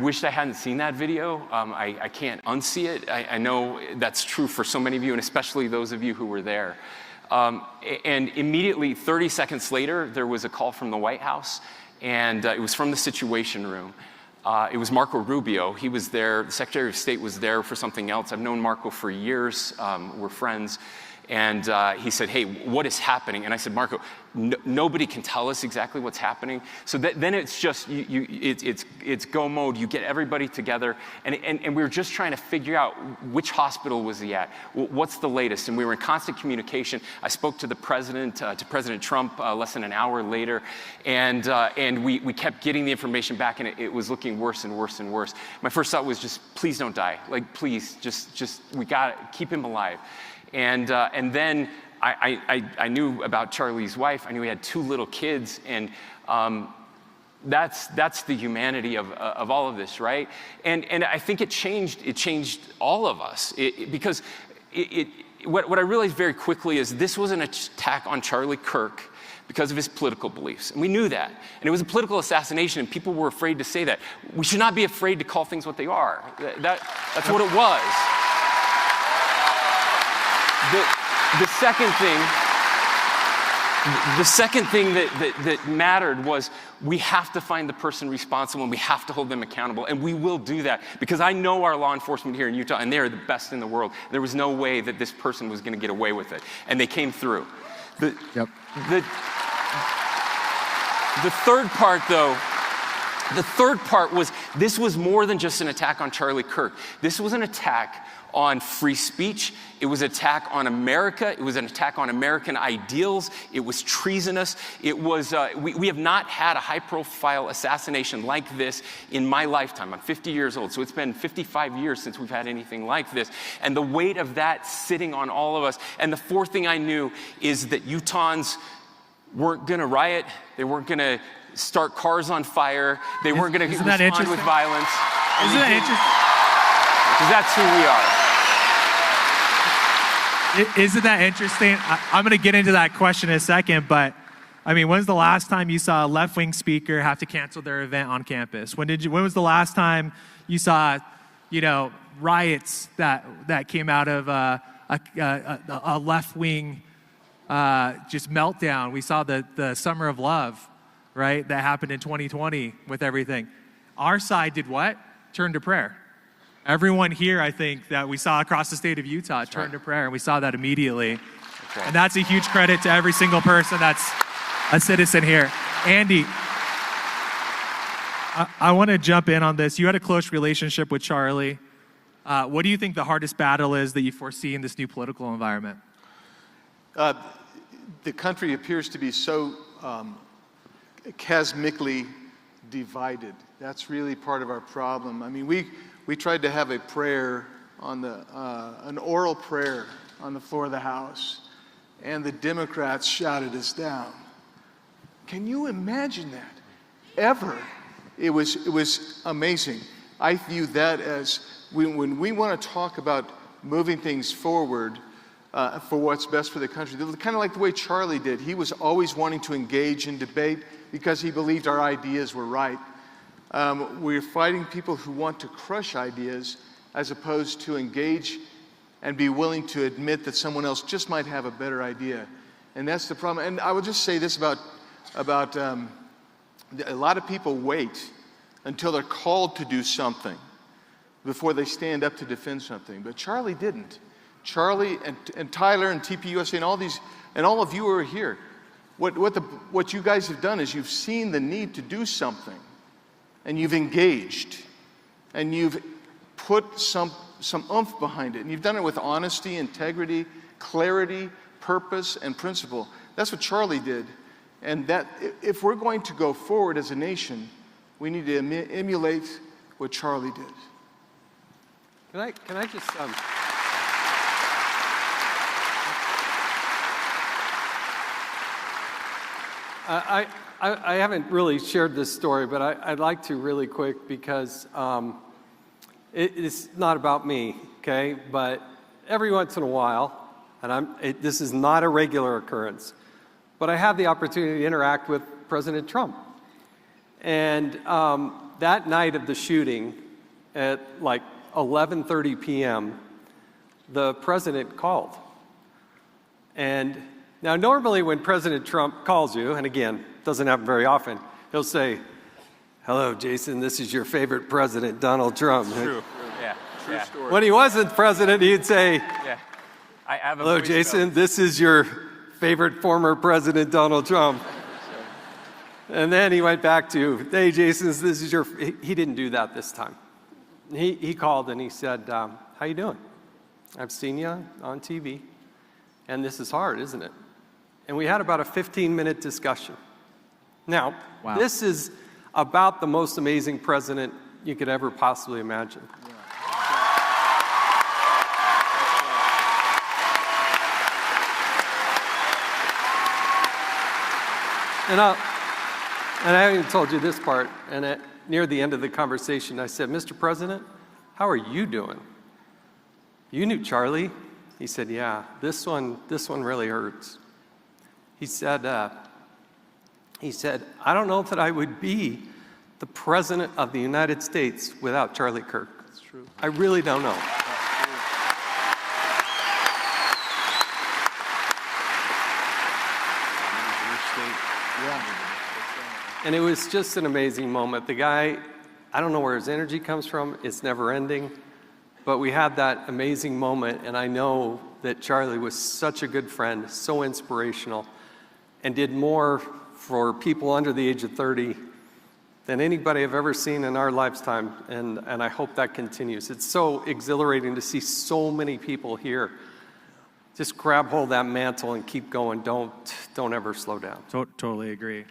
wished I hadn't seen that video. I can't unsee it. I know that's true for so many of you, and especially those of you who were there. And immediately, 30 seconds later, there was a call from the White House, and it was from the Situation Room. It was Marco Rubio. He was there. The Secretary of State was there for something else. I've known Marco for years. We're friends. And he said, hey, what is happening? And I said, Marco, nobody can tell us exactly what's happening. So then it's just, it's go mode. You get everybody together. And we were just trying to figure out which hospital was he at? What's the latest? And we were in constant communication. I spoke to the president, to President Trump less than an hour later. And we kept getting the information back, and it was looking worse and worse and worse. My first thought was just, please don't die. Like, please, just we got to keep him alive. And then I knew about Charlie's wife. I knew he had 2 little kids, and that's the humanity of all of this, right? And I think it changed all of us, because what I realized very quickly is this was an attack on Charlie Kirk because of his political beliefs, and we knew that. And it was a political assassination, and people were afraid to say that. We should not be afraid to call things what they are. That's what it was. The second thing that mattered was we have to find the person responsible, and we have to hold them accountable, and we will do that, because I know our law enforcement here in Utah, and they are the best in the world. There was no way that this person was going to get away with it, and they came through. The third part, though, was this was more than just an attack on Charlie Kirk. This was an attack on free speech. It was an attack on America. It was an attack on American ideals. It was treasonous. It was, we have not had a high-profile assassination like this in my lifetime. I'm 50 years old, so it's been 55 years since we've had anything like this. And the weight of that sitting on all of us. And the fourth thing I knew is that Utahns weren't going to riot. They weren't going to start cars on fire. They weren't going to respond with violence. Isn't that interesting? because that's who we are. Isn't that interesting? I'm going to get into that question in a second, but I mean, when's the last time you saw a left-wing speaker have to cancel their event on campus? When was the last time you saw, riots that came out of a left-wing just meltdown? We saw the Summer of Love, right? That happened in 2020 with everything. Our side did what? Turned to prayer. Everyone here, I think, that we saw across the state of Utah turned to prayer, and we saw that immediately. That's right. And that's a huge credit to every single person that's a citizen here. Andy, I want to jump in on this. You had a close relationship with Charlie. What do you think the hardest battle is that you foresee in this new political environment? The country appears to be so chasmically divided. That's really part of our problem. I mean, we tried to have a prayer on an oral prayer on the floor of the House, and the Democrats shouted us down. Can you imagine that? Ever? It was amazing. I view that as when we want to talk about moving things forward for what's best for the country, kind of like the way Charlie did. He was always wanting to engage in debate because he believed our ideas were right. We're fighting people who want to crush ideas as opposed to engage and be willing to admit that someone else just might have a better idea. And that's the problem. And I will just say this about a lot of people wait until they're called to do something before they stand up to defend something. But Charlie didn't. Charlie and Tyler and TPUSA and all of you who are here, what you guys have done is you've seen the need to do something, and you've engaged, and you've put some oomph behind it, and you've done it with honesty, integrity, clarity, purpose, and principle. That's what Charlie did. And that if we're going to go forward as a nation, we need to emulate what Charlie did. Can I just I haven't really shared this story, but I'd like to really quick because it's not about me, okay? But every once in a while, and this is not a regular occurrence, but I have the opportunity to interact with President Trump. And that night of the shooting at like 11:30 p.m., the president called. And now normally when President Trump calls you, and again, doesn't happen very often, he'll say, "Hello, Jason, this is your favorite president, Donald Trump." True. Yeah. True story. When he wasn't president, he'd say, "Hello, Jason, this is your favorite former president, Donald Trump." And then he went back to, "Hey, Jason, this is your..." He didn't do that this time. He called and he said, "How you doing? I've seen you on TV, and this is hard, isn't it?" And we had about a 15-minute discussion. Now, This is about the most amazing president you could ever possibly imagine. And I haven't even told you this part, and near the end of the conversation, I said, "Mr. President, how are you doing? You knew Charlie?" He said, "Yeah, this one really hurts." He said, "I don't know that I would be the President of the United States without Charlie Kirk. That's true. I really don't know." And it was just an amazing moment. The guy, I don't know where his energy comes from. It's never ending. But we had that amazing moment, and I know that Charlie was such a good friend, so inspirational, and did more for people under the age of 30 than anybody I've ever seen in our lifetime, and I hope that continues. It's so exhilarating to see so many people here. Just grab hold of that mantle and keep going. Don't ever slow down. Totally agree.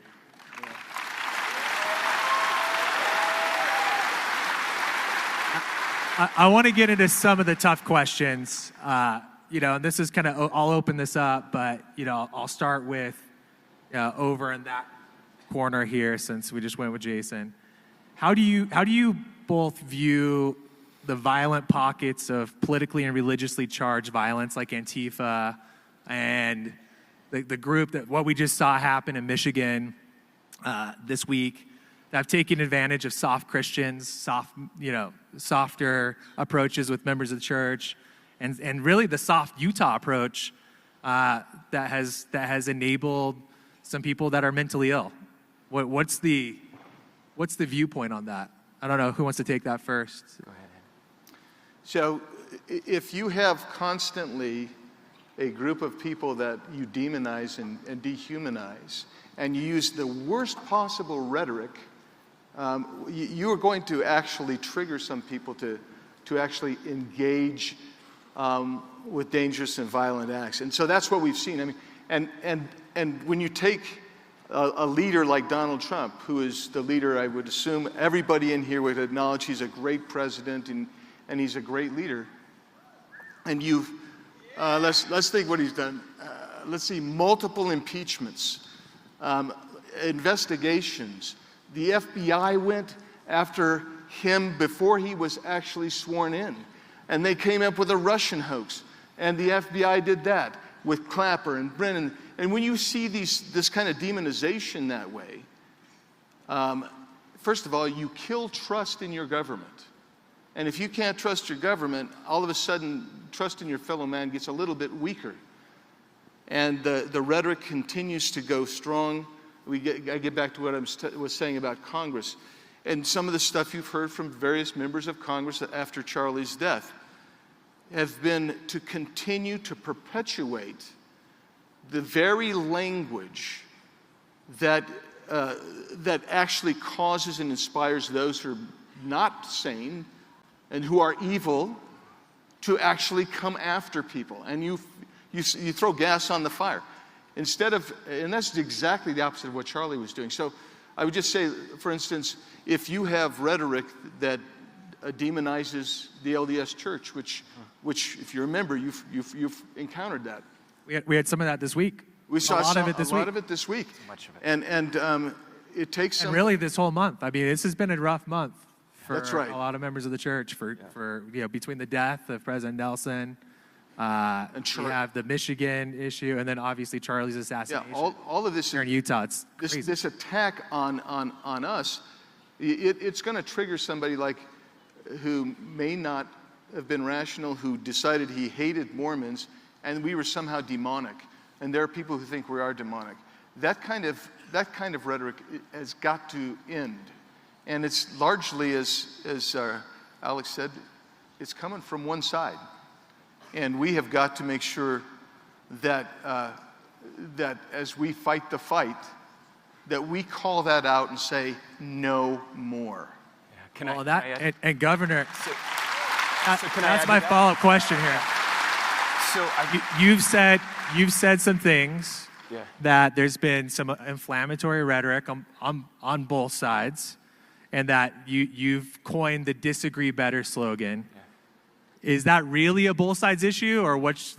I want to get into some of the tough questions. And this is kind of, I'll open this up, but, I'll start with over in that corner here since we just went with Jason. How do you both view the violent pockets of politically and religiously charged violence like Antifa and the group that what we just saw happen in Michigan this week, that have taken advantage of soft Christians, softer approaches with members of the church, and really the soft Utah approach that has enabled some people that are mentally ill. What's the viewpoint on that? I don't know who wants to take that first. Go ahead. So, if you have constantly a group of people that you demonize and dehumanize, and you use the worst possible rhetoric, you are going to actually trigger some people to actually engage with dangerous and violent acts. And so that's what we've seen. I mean, and when you take a leader like Donald Trump, who is the leader I would assume everybody in here would acknowledge he's a great president and he's a great leader, and you've let's think what he's done. Let's see, multiple impeachments, investigations. The FBI went after him before he was actually sworn in, and they came up with a Russian hoax, and the FBI did that with Clapper and Brennan. And when you see this kind of demonization that way, first of all, you kill trust in your government. And if you can't trust your government, all of a sudden, trust in your fellow man gets a little bit weaker. And the rhetoric continues to go strong. I get back to what I was saying about Congress. And some of the stuff you've heard from various members of Congress after Charlie's death have been to continue to perpetuate the very language that actually causes and inspires those who are not sane and who are evil to actually come after people. And you throw gas on the fire. Instead of, and that's exactly the opposite of what Charlie was doing. So I would just say, for instance, if you have rhetoric that demonizes the LDS Church, which if you remember, you've encountered that. We had some of that this week. We saw a lot of it this week. Much of it. And it takes some. And really, this whole month. I mean, this has been a rough month for That's right. a lot of members of the church. For between the death of President Nelson, and we have the Michigan issue, and then obviously Charlie's assassination. Yeah, all of this here in Utah. It's crazy. This attack on us, it's going to trigger somebody like who may not have been rational, who decided he hated Mormons, and we were somehow demonic. And there are people who think we are demonic. That kind of rhetoric has got to end. And it's largely, as Alex said, it's coming from one side. And we have got to make sure that that as we fight the fight, that we call that out and say, no more. Yeah, and Governor, that's my follow-up question here. So you've said some things that there's been some inflammatory rhetoric on both sides, and that you've coined the "disagree better" slogan. Yeah. Is that really a both sides issue, or what's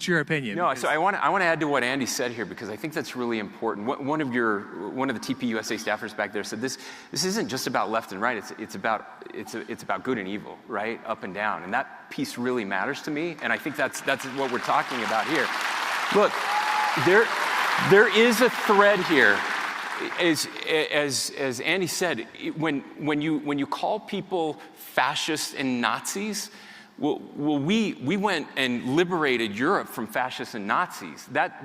your opinion? No, so I want to add to what Andy said here, because I think that's really important. One of the TPUSA staffers back there said this isn't just about left and right. It's about good and evil, right, up and down, and that piece really matters to me. And I think that's what we're talking about here. Look, there is a thread here. As Andy said, when you call people fascists and Nazis, well, we went and liberated Europe from fascists and Nazis. That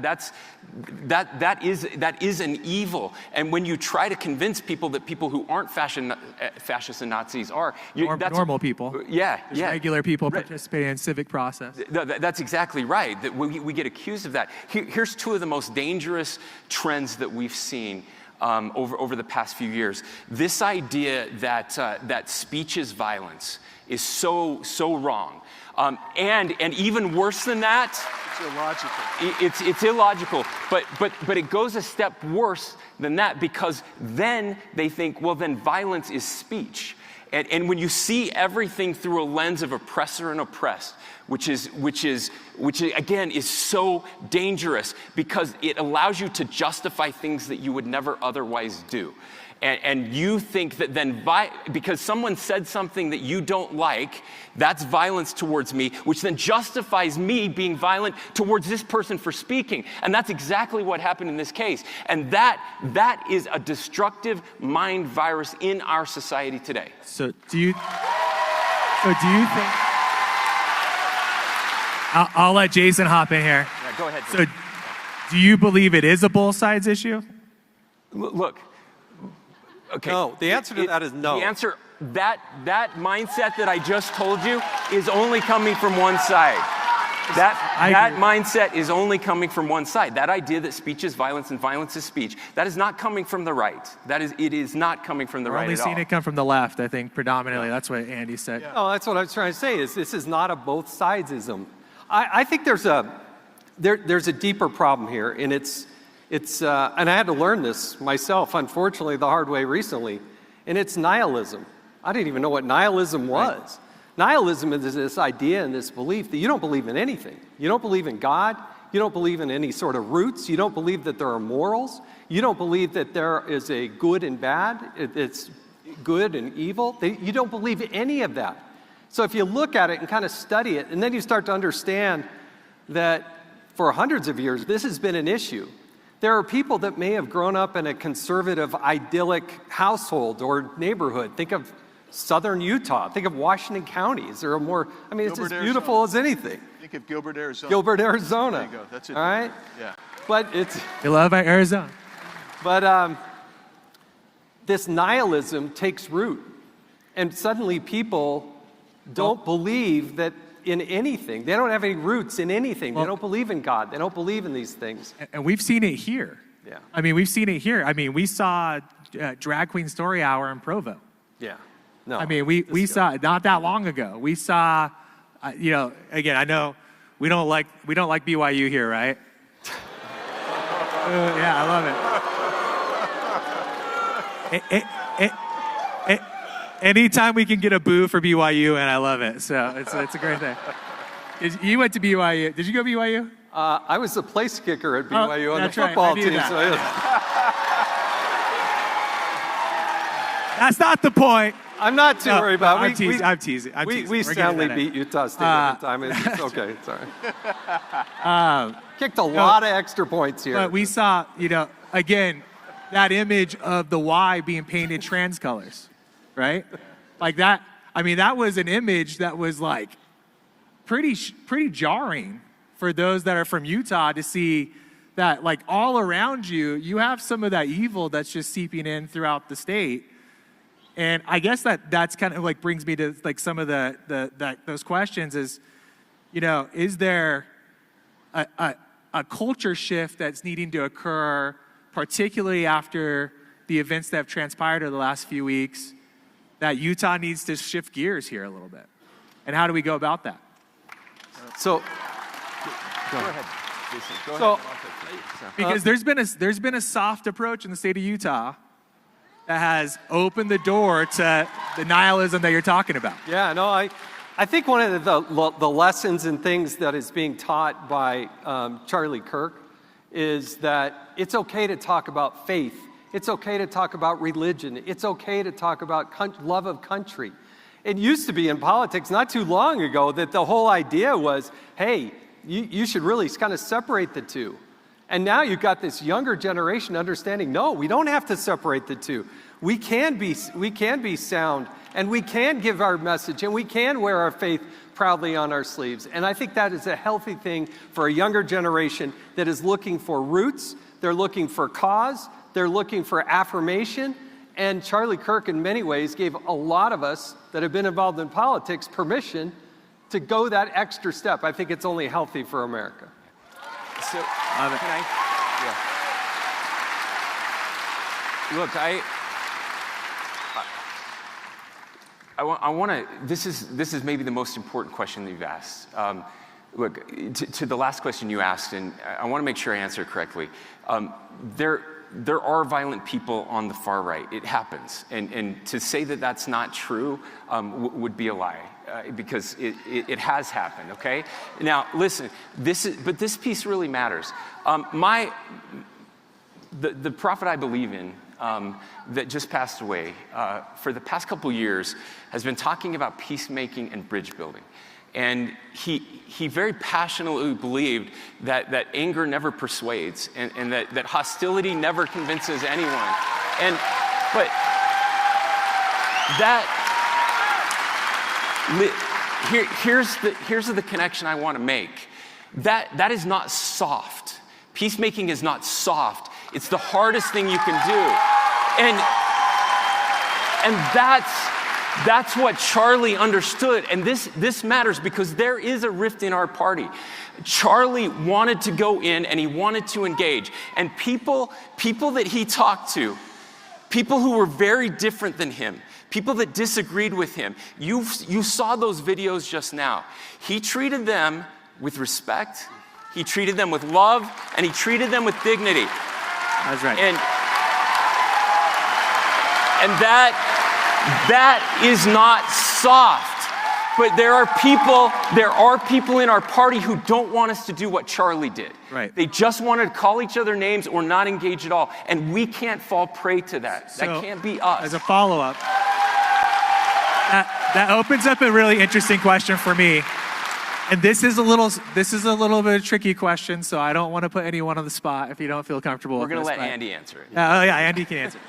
is an evil. And when you try to convince people that people who aren't fascists and Nazis are normal people, regular people participating in civic process. That's exactly right. That we get accused of that. Here's two of the most dangerous trends that we've seen over the past few years. This idea that speech is violence is so wrong, and even worse than that, it's illogical. But it goes a step worse than that, because then they think, well, then violence is speech. And when you see everything through a lens of oppressor and oppressed, which again is so dangerous because it allows you to justify things that you would never otherwise do. And you think that then because someone said something that you don't like, that's violence towards me, which then justifies me being violent towards this person for speaking. And that's exactly what happened in this case. And that is a destructive mind virus in our society today. So do you think, I'll let Jason hop in here. Yeah, go ahead. So do you believe it is a both sides issue? Look. Okay. No, the answer to that is no. The answer, that mindset that I just told you is only coming from one side. That mindset is only coming from one side. That idea that speech is violence and violence is speech, that is not coming from the right. It is not coming from the right at all. I've only seen it come from the left, I think, predominantly. That's what Andy said. Yeah. Oh, that's what I was trying to say, is this is not a both sidesism. I think there's a deeper problem here, and it's and I had to learn this myself, unfortunately, the hard way recently, and it's nihilism. I didn't even know what nihilism was. Right. Nihilism is this idea and this belief that you don't believe in anything. You don't believe in God. You don't believe in any sort of roots. You don't believe that there are morals. You don't believe that there is a good and bad. It's good and evil. You don't believe any of that. So if you look at it and kind of study it, and then you start to understand that for hundreds of years, this has been an issue. There are people that may have grown up in a conservative, idyllic household or neighborhood. Think of southern Utah. Think of Washington County. Is there a more, I mean, Gilbert, it's as beautiful Arizona. As anything. Think of Gilbert, Arizona. Gilbert, Arizona. There you go. That's it. All right? Yeah. But it's... You love Arizona. But this nihilism takes root. And suddenly people don't believe that in anything. They don't have any roots in anything. They don't believe in God. They don't believe in these things. And we've seen it here. Yeah. I mean, we've seen it here. I mean, we saw Drag Queen Story Hour in Provo. Yeah. No. I mean, we saw it not that long ago. We saw, again, I know we don't like BYU here, right? Yeah, I love it. Anytime we can get a boo for BYU, and I love it. So it's a great thing. You went to BYU. Did you go to BYU? I was the place kicker at BYU on the that's right. football I knew team. that. So That's not the point. I'm not too worried about it. I'm teasing. We soundly beat Utah State every time. It's okay. It's all right. Kicked a lot of extra points here. But we saw, again, that image of the Y being painted trans colors, right? Like that. I mean, that was an image that was like pretty jarring for those that are from Utah to see that, like, all around you, you have some of that evil that's just seeping in throughout the state. And I guess that's kind of like brings me to like some of those questions is, is there a culture shift that's needing to occur, particularly after the events that have transpired over the last few weeks, that Utah needs to shift gears here a little bit? And how do we go about that? So, go ahead, Jason. Go ahead. Because there's been a soft approach in the state of Utah that has opened the door to the nihilism that you're talking about. Yeah, no, I think one of the lessons and things that is being taught by Charlie Kirk is that it's okay to talk about faith. It's okay to talk about religion. It's okay to talk about love of country. It used to be in politics not too long ago that the whole idea was, hey, you should really kind of separate the two. And now you've got this younger generation understanding, no, we don't have to separate the two. We can be sound, and we can give our message, and we can wear our faith proudly on our sleeves. And I think that is a healthy thing for a younger generation that is looking for roots, they're looking for cause, they're looking for affirmation. And Charlie Kirk, in many ways, gave a lot of us that have been involved in politics permission to go that extra step. I think it's only healthy for America. So, look, I want to. This is maybe the most important question that you've asked. Look, to the last question you asked, and I want to make sure I answer it correctly. there are violent people on the far right. It happens. And to say that that's not true would be a lie. Because it has happened, okay? Now, listen, but this piece really matters. The prophet I believe in that just passed away for the past couple years has been talking about peacemaking and bridge building. And he very passionately believed that anger never persuades and that hostility never convinces anyone. But that... Here's the connection I want to make. That is not soft. Peacemaking is not soft. It's the hardest thing you can do. And that's what Charlie understood. And this matters because there is a rift in our party. Charlie wanted to go in and he wanted to engage. And people that he talked to, people who were very different than him, people that disagreed with him, you saw those videos just now. He treated them with respect, he treated them with love, and he treated them with dignity. That's right. And that is not soft. But there are people in our party who don't want us to do what Charlie did. Right. They just wanted to call each other names or not engage at all. And we can't fall prey to that. So, that can't be us. As a follow-up, that opens up a really interesting question for me. And this is a little bit of a tricky question, so I don't want to put anyone on the spot if you don't feel comfortable with this. We're going to let Andy answer it. Oh yeah, Andy can answer.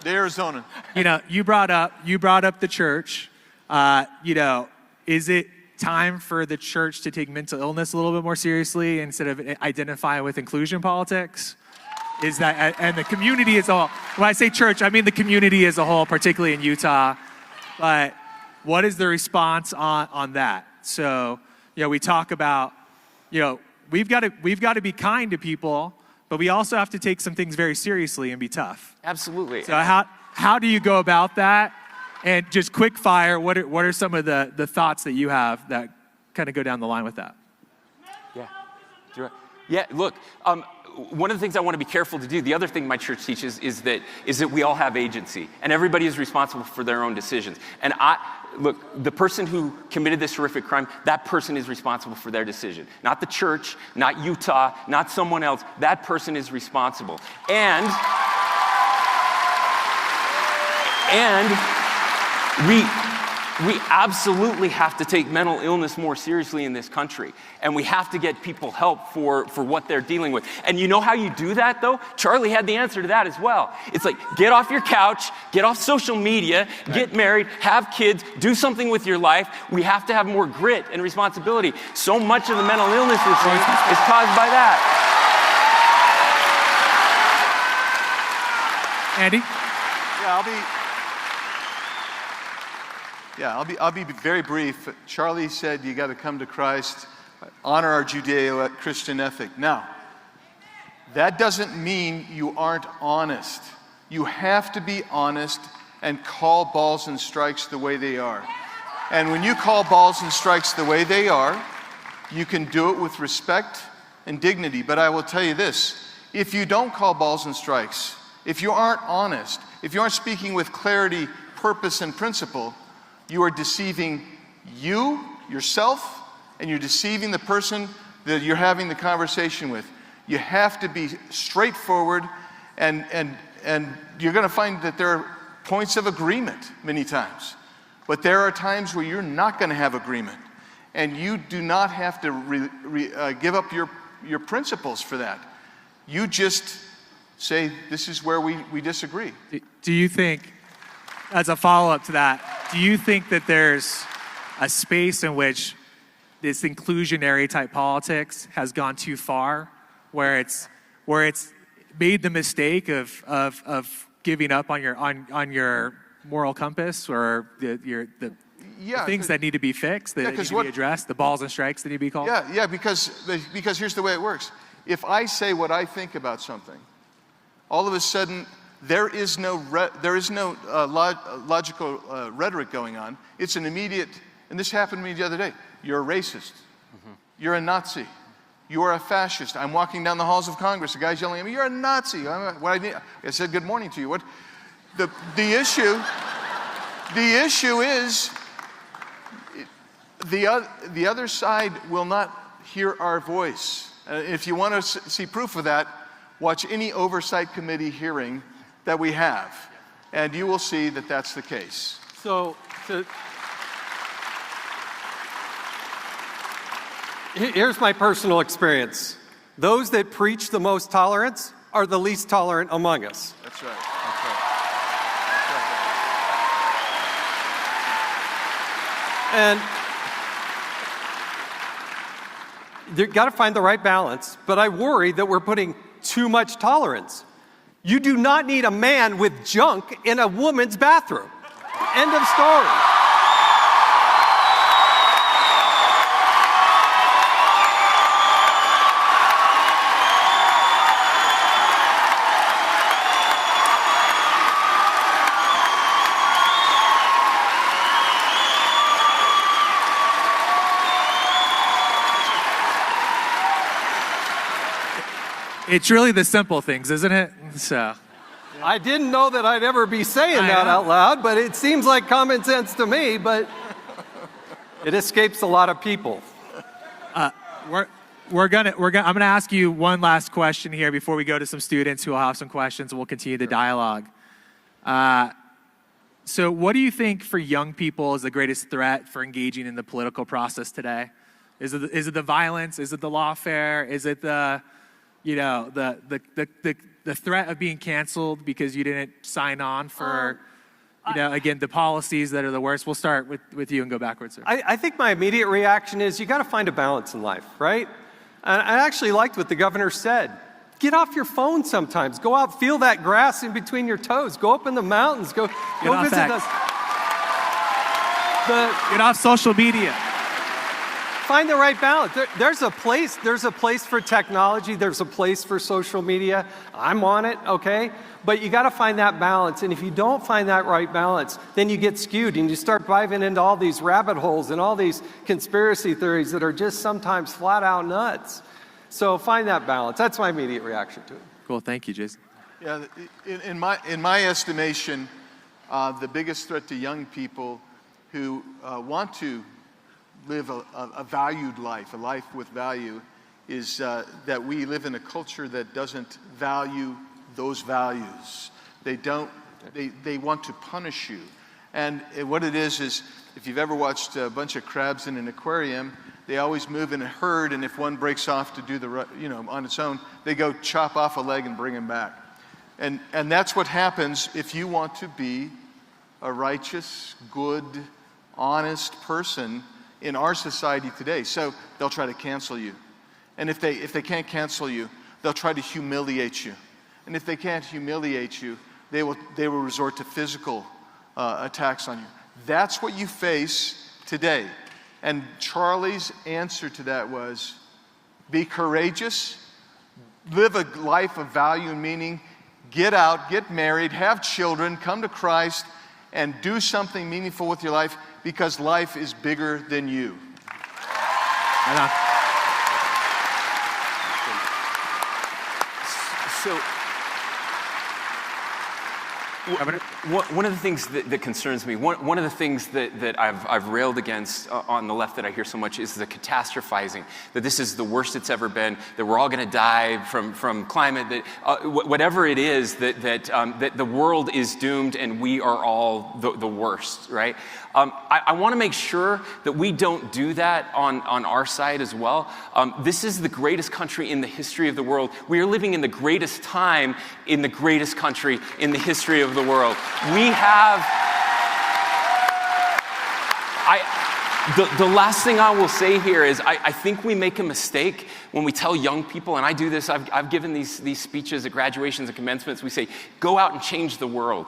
The Arizona. You brought up the church. Is it time for the church to take mental illness a little bit more seriously instead of identifying with inclusion politics? Is that, and the community as a whole, when I say church, I mean the community as a whole, particularly in Utah. But what is the response on that? So, we talk about, we've got to be kind to people, but we also have to take some things very seriously and be tough. Absolutely. So how do you go about that? And just quick fire, what are some of the thoughts that you have that kind of go down the line with that? Yeah, look, one of the things I want to be careful to do, the other thing my church teaches is that we all have agency and everybody is responsible for their own decisions. And look, the person who committed this horrific crime, that person is responsible for their decision. Not the church, not Utah, not someone else. That person is responsible. And we absolutely have to take mental illness more seriously in this country. And we have to get people help for what they're dealing with. And you know how you do that, though? Charlie had the answer to that as well. It's like, get off your couch, get off social media, get married, have kids, do something with your life. We have to have more grit and responsibility. So much of the mental illness we're seeing is caused by that. Andy? I'll be very brief. Charlie said you got to come to Christ, honor our Judeo-Christian ethic. Now, that doesn't mean you aren't honest. You have to be honest and call balls and strikes the way they are. And when you call balls and strikes the way they are, you can do it with respect and dignity. But I will tell you this, if you don't call balls and strikes, if you aren't honest, if you aren't speaking with clarity, purpose, and principle, you are deceiving yourself, and you're deceiving the person that you're having the conversation with. You have to be straightforward, and you're going to find that there are points of agreement many times. But there are times where you're not going to have agreement, and you do not have to give up your principles for that. You just say, this is where we disagree. Do you think, as a follow-up to that, do you think that there's a space in which this inclusionary type politics has gone too far, where it's made the mistake of giving up on your moral compass or the things that need to be fixed, that need to be addressed, the balls and strikes that need to be called? Yeah, because here's the way it works. If I say what I think about something, all of a sudden there is no logical rhetoric going on. It's an immediate, and this happened to me the other day. You're a racist. You're a Nazi. You are a fascist. I'm walking down the halls of Congress. The guy's yelling at me, you're a Nazi. I said good morning to you. The issue is the other side will not hear our voice. If you want to see proof of that, watch any oversight committee hearing that we have, and you will see that that's the case. Here's my personal experience. Those that preach the most tolerance are the least tolerant among us. That's right. And you've got to find the right balance, but I worry that we're putting too much tolerance. You do not need a man with junk in a woman's bathroom. End of story. It's really the simple things, isn't it? So, I didn't know that I'd ever be saying that out loud, but it seems like common sense to me, but it escapes a lot of people. I'm gonna ask you one last question here before we go to some students who will have some questions, and we'll continue the dialogue. So what do you think for young people is the greatest threat for engaging in the political process today? Is it the violence? Is it the lawfare? Is it the threat of being canceled because you didn't sign on for, again, the policies that are the worst? We'll start with you and go backwards, sir. I think my immediate reaction is you got to find a balance in life, right? And I actually liked what the governor said. Get off your phone sometimes. Go out, feel that grass in between your toes. Go up in the mountains. Go visit us. Get off social media. Find the right balance. There's a place for technology. There's a place for social media. I'm on it, okay? But you got to find that balance. And if you don't find that right balance, then you get skewed and you start diving into all these rabbit holes and all these conspiracy theories that are just sometimes flat out nuts. So find that balance. That's my immediate reaction to it. Cool. Thank you, Jason. Yeah, in my estimation, the biggest threat to young people who want to live a valued life, a life with value, is that we live in a culture that doesn't value those values. They want to punish you. And what it is if you've ever watched a bunch of crabs in an aquarium, they always move in a herd, and if one breaks off to do on its own, they go chop off a leg and bring him back. And that's what happens if you want to be a righteous, good, honest person in our society today. So they'll try to cancel you. And if they can't cancel you, they'll try to humiliate you. And if they can't humiliate you, they will resort to physical attacks on you. That's what you face today. And Charlie's answer to that was, be courageous, live a life of value and meaning, get out, get married, have children, come to Christ, and do something meaningful with your life, because life is bigger than you. So, one of the things that concerns me, one of the things that I've railed against on the left that I hear so much is the catastrophizing, that this is the worst it's ever been, that we're all going to die from climate, that whatever it is, that the world is doomed and we are all the worst, right? I want to make sure that we don't do that on our side as well. This is the greatest country in the history of the world. We are living in the greatest time in the greatest country in the history of the world. We have... The last thing I will say here is I think we make a mistake when we tell young people, and I do this, I've given these speeches at graduations and commencements, we say, go out and change the world.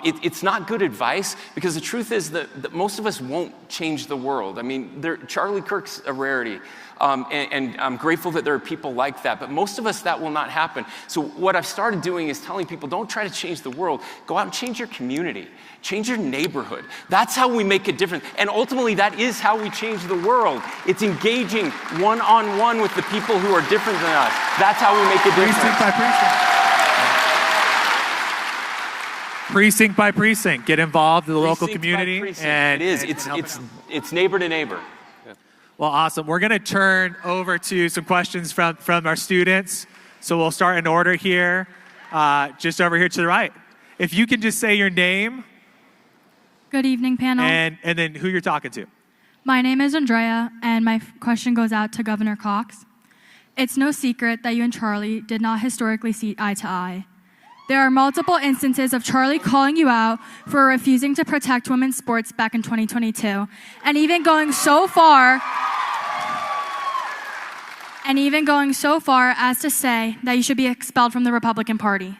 It's not good advice, because the truth is that most of us won't change the world. I mean, Charlie Kirk's a rarity. And I'm grateful that there are people like that. But most of us, that will not happen. So what I've started doing is telling people, don't try to change the world. Go out and change your community. Change your neighborhood. That's how we make a difference. And ultimately, that is how we change the world. It's engaging one-on-one with the people who are different than us. That's how we make a difference. Precinct by precinct. Precinct by precinct. Get involved in the local community. And, it is. It's neighbor to neighbor. Well, awesome. We're going to turn over to some questions from our students. So we'll start in order here, just over here to the right. If you can just say your name. Good evening, panel. And then who you're talking to. My name is Andrea, and my question goes out to Governor Cox. It's no secret that you and Charlie did not historically see eye to eye. There are multiple instances of Charlie calling you out for refusing to protect women's sports back in 2022, and even going so far as to say that you should be expelled from the Republican Party.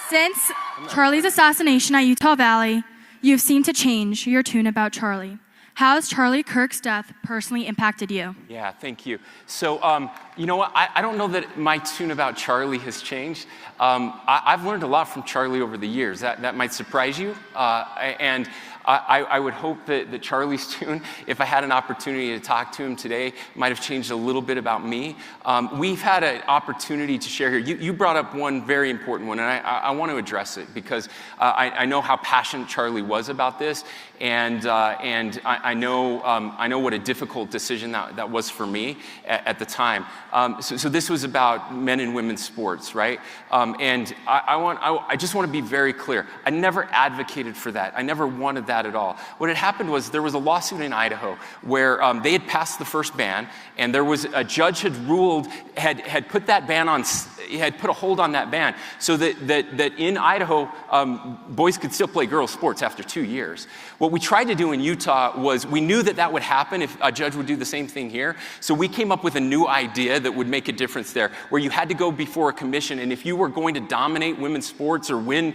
Since Charlie's assassination at Utah Valley, you've seemed to change your tune about Charlie. How has Charlie Kirk's death personally impacted you? Yeah, thank you. So, you know what? I don't know that my tune about Charlie has changed. I've learned a lot from Charlie over the years. That might surprise you. And I would hope that Charlie's tune, if I had an opportunity to talk to him today, might have changed a little bit about me. We've had an opportunity to share here. You brought up one very important one, and I want to address it because I know how passionate Charlie was about this, and I know what a difficult decision that was for me at the time. So this was about men and women's sports, right? And I just want to be very clear. I never advocated for that. I never wanted that at all. What had happened was there was a lawsuit in Idaho where they had passed the first ban, and there was a judge had ruled, had put that ban on, had put a hold on that ban, so that in Idaho, boys could still play girls' sports after 2 years. What we tried to do in Utah was we knew that would happen if a judge would do the same thing here. So we came up with a new idea that would make a difference there, where you had to go before a commission, and if you were going to dominate women's sports or win,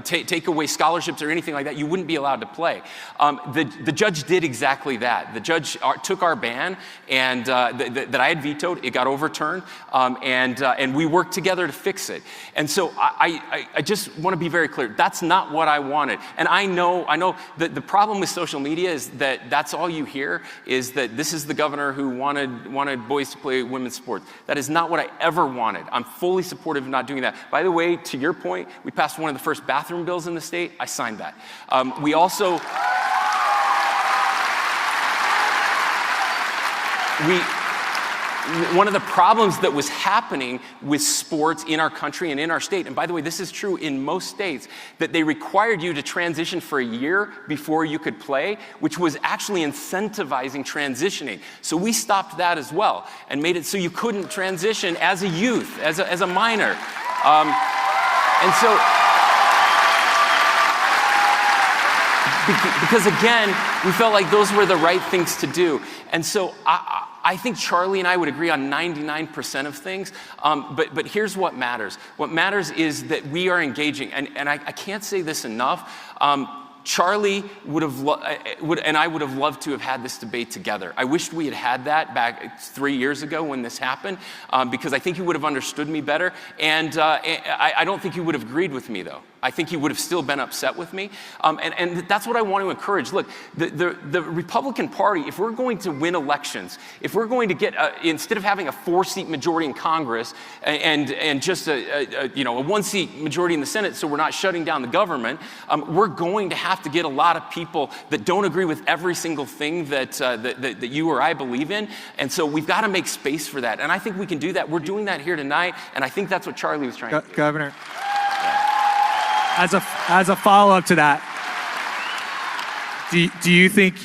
take away scholarships or anything like that, you wouldn't be allowed to play. The judge did exactly that. The judge took our ban and that I had vetoed. It got overturned, and we worked together to fix it. And so I just want to be very clear. That's not what I wanted. And I know that the problem with social media is that that's all you hear is that this is the governor who wanted boys to play women's sports. That is not what I ever wanted. I'm fully supportive of not doing that. By the way, to your point, we passed one of the first bathroom bills in the state. I signed that. We also... One of the problems that was happening with sports in our country and in our state, and by the way, this is true in most states, that they required you to transition for a year before you could play, which was actually incentivizing transitioning. So we stopped that as well and made it so you couldn't transition as a youth, as a minor. And so... Because again, we felt like those were the right things to do. And so I think Charlie and I would agree on 99% of things, but here's what matters. What matters is that we are engaging, and I can't say this enough. Charlie and I would have loved to have had this debate together. I wished we had had that back 3 years ago when this happened, because I think he would have understood me better, and I don't think he would have agreed with me, though. I think he would have still been upset with me. And that's what I want to encourage. Look, the Republican Party, if we're going to win elections, if we're going to get, instead of having a 4-seat majority in Congress and just a 1-seat majority in the Senate so we're not shutting down the government, we're going to have to get a lot of people that don't agree with every single thing that you or I believe in. And so we've got to make space for that. And I think we can do that. We're doing that here tonight, and I think that's what Charlie was trying to do. Governor. As a follow-up to that, do you think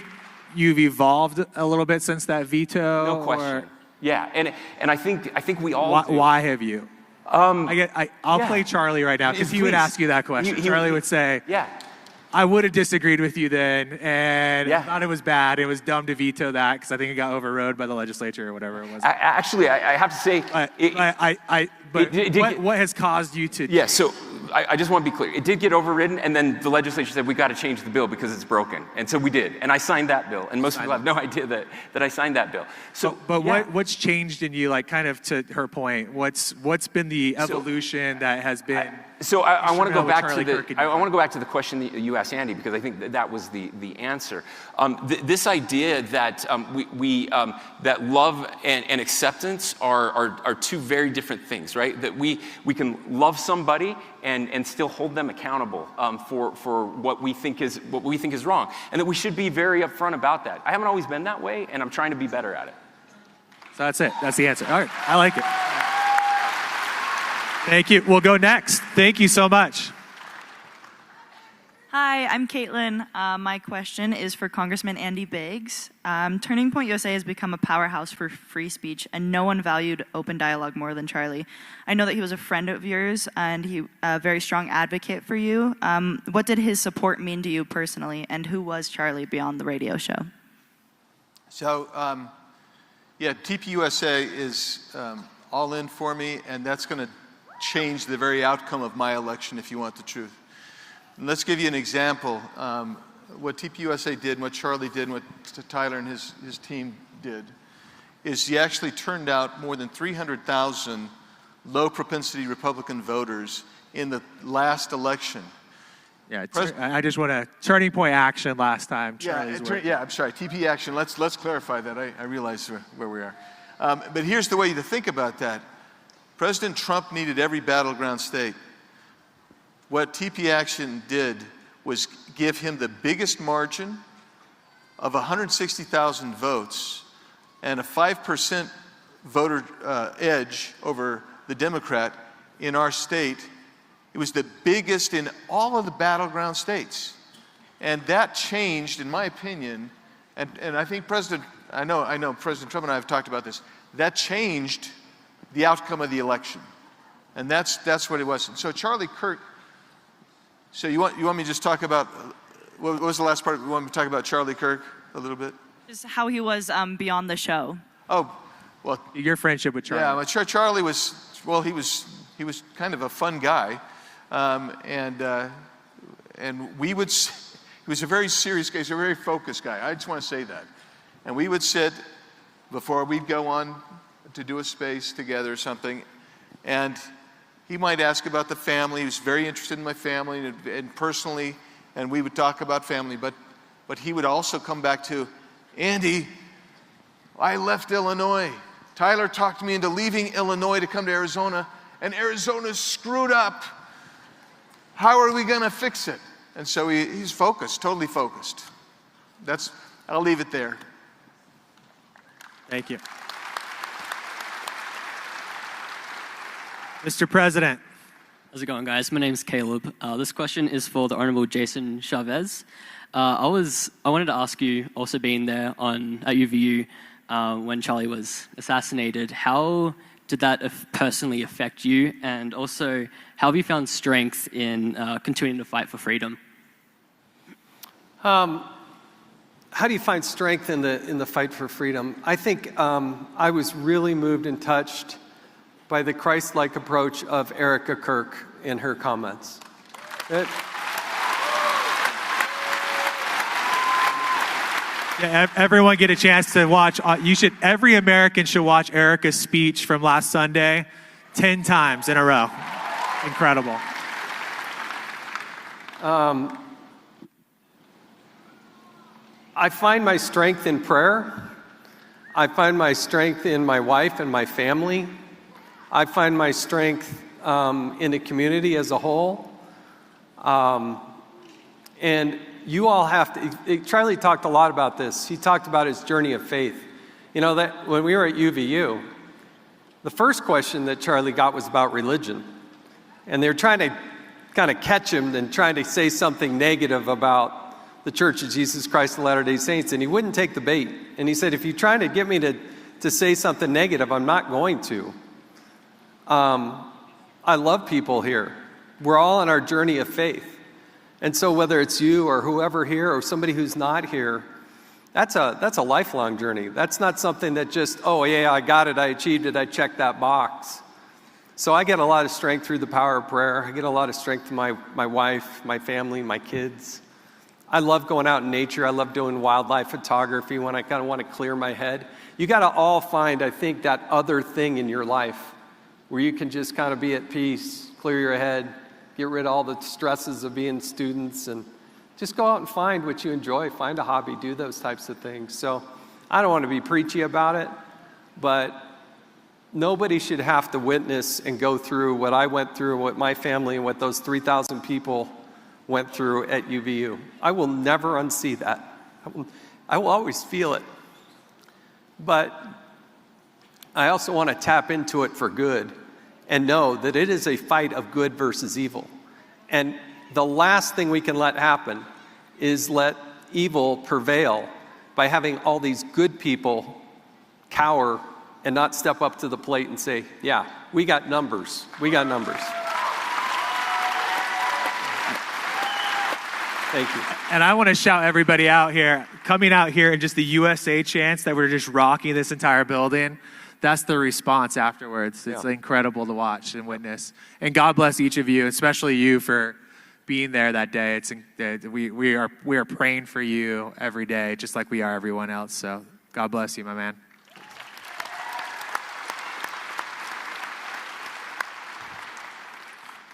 you've evolved a little bit since that veto? No question. Yeah, and I think we all do. Why have you? I'll play Charlie right now because he would ask you that question. Charlie would say, "Yeah, I would have disagreed with you then, and Yeah. I thought it was bad. It was dumb to veto that because I think it got overrode by the legislature or whatever it was. Actually, I have to say, what has caused you to? Yeah, so I just want to be clear. It did get overridden, and then the legislature said, we got to change the bill because it's broken. And so we did, and I signed that bill. And most people have no idea that I signed that bill. So, But what's changed in you, like kind of to her point, what's been the evolution that has been? I want to go back Charlie to Kirk I want to go back to the question that you asked Andy, because I think that was the answer. This idea that that love and acceptance are two very different things, right? That we can love somebody and still hold them accountable for what we think is wrong, and that we should be very upfront about that. I haven't always been that way, and I'm trying to be better at it. So that's it. That's the answer. All right, I like it. Thank you. We'll go next. Thank you so much. Hi, I'm Caitlin. My question is for Congressman Andy Biggs. Turning Point USA has become a powerhouse for free speech, and no one valued open dialogue more than Charlie. I know that he was a friend of yours, and he a very strong advocate for you. What did his support mean to you personally, and who was Charlie beyond the radio show? So, TPUSA is all in for me, and that's going to change the very outcome of my election, if you want the truth. And let's give you an example. What TPUSA did, and what Charlie did, and what Tyler and his team did, is he actually turned out more than 300,000 low-propensity Republican voters in the last election. Yeah, I just want to Turning Point Action last time. I'm sorry, TP Action. Let's clarify that. I realize where we are. But here's the way to think about that. President Trump needed every battleground state. What TP Action did was give him the biggest margin of 160,000 votes and a 5% voter edge over the Democrat in our state. It was the biggest in all of the battleground states. And that changed, in my opinion, and I think I know President Trump and I have talked about this, that changed the outcome of the election. And that's what it was. And so Charlie Kirk, so you want me to just talk about, what was the last part? You want me to talk about Charlie Kirk a little bit? Just how he was beyond the show. Oh, well. Your friendship with Charlie. Yeah, well, Charlie was, well, he was kind of a fun guy. And he was a very serious guy. He's a very focused guy. I just want to say that. And we would sit before we'd go on to do a space together or something, and he might ask about the family. He was very interested in my family and personally, and we would talk about family. But he would also come back to, Andy, I left Illinois. Tyler talked me into leaving Illinois to come to Arizona, and Arizona's screwed up. How are we going to fix it? And so he's focused, totally focused. I'll leave it there. Thank you. Mr. President. How's it going, guys? My name is Caleb. This question is for the Honorable Jason Chaffetz. I wanted to ask you, also being there at UVU when Charlie was assassinated, how did that personally affect you? And also, how have you found strength in continuing to fight for freedom? How do you find strength in the fight for freedom? I think I was really moved and touched by the Christ-like approach of Erica Kirk in her comments. Yeah, everyone get a chance to watch. Every American should watch Erica's speech from last Sunday 10 times in a row. Incredible. I find my strength in prayer. I find my strength in my wife and my family. I find my strength in the community as a whole. And you all have to, Charlie talked a lot about this. He talked about his journey of faith. You know, that when we were at UVU, the first question that Charlie got was about religion. And they were trying to kind of catch him and trying to say something negative about the Church of Jesus Christ of Latter-day Saints, and he wouldn't take the bait. And he said, if you're trying to get me to say something negative, I'm not going to. I love people here. We're all on our journey of faith. And so whether it's you or whoever here or somebody who's not here, that's a lifelong journey. That's not something that just, oh yeah, I got it, I achieved it, I checked that box. So I get a lot of strength through the power of prayer. I get a lot of strength from my wife, my family, my kids. I love going out in nature. I love doing wildlife photography when I kind of want to clear my head. You got to all find, I think, that other thing in your life where you can just kind of be at peace, clear your head, get rid of all the stresses of being students, and just go out and find what you enjoy. Find a hobby, do those types of things. So I don't want to be preachy about it, but nobody should have to witness and go through what I went through, what my family and what those 3,000 people went through at UVU. I will never unsee that. I will always feel it. But I also want to tap into it for good and know that it is a fight of good versus evil. And the last thing we can let happen is let evil prevail by having all these good people cower and not step up to the plate and say, yeah, we got numbers. We got numbers. Thank you. And I want to shout everybody out here, coming out here and just the USA chants that we're just rocking this entire building. That's the response afterwards. It's incredible to watch and witness. And God bless each of you, especially you for being there that day. We are praying for you every day, just like we are everyone else. So God bless you, my man.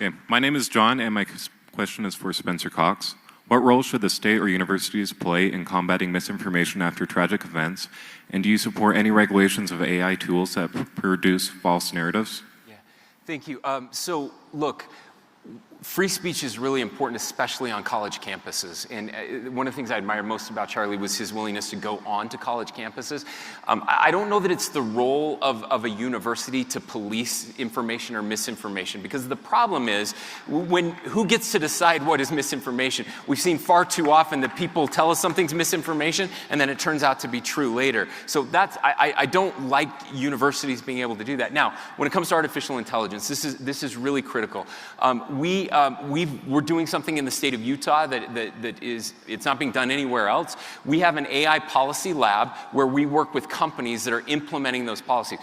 Okay, my name is John, and my question is for Spencer Cox. What role should the state or universities play in combating misinformation after tragic events? And do you support any regulations of AI tools that produce false narratives? Yeah, thank you. So, look, free speech is really important, especially on college campuses. And one of the things I admire most about Charlie was his willingness to go on to college campuses. I don't know that it's the role of a university to police information or misinformation, because the problem is who gets to decide what is misinformation? We've seen far too often that people tell us something's misinformation and then it turns out to be true later. So I don't like universities being able to do that. Now, when it comes to artificial intelligence, this is really critical. We're doing something in the state of Utah it's not being done anywhere else. We have an AI policy lab where we work with companies that are implementing those policies.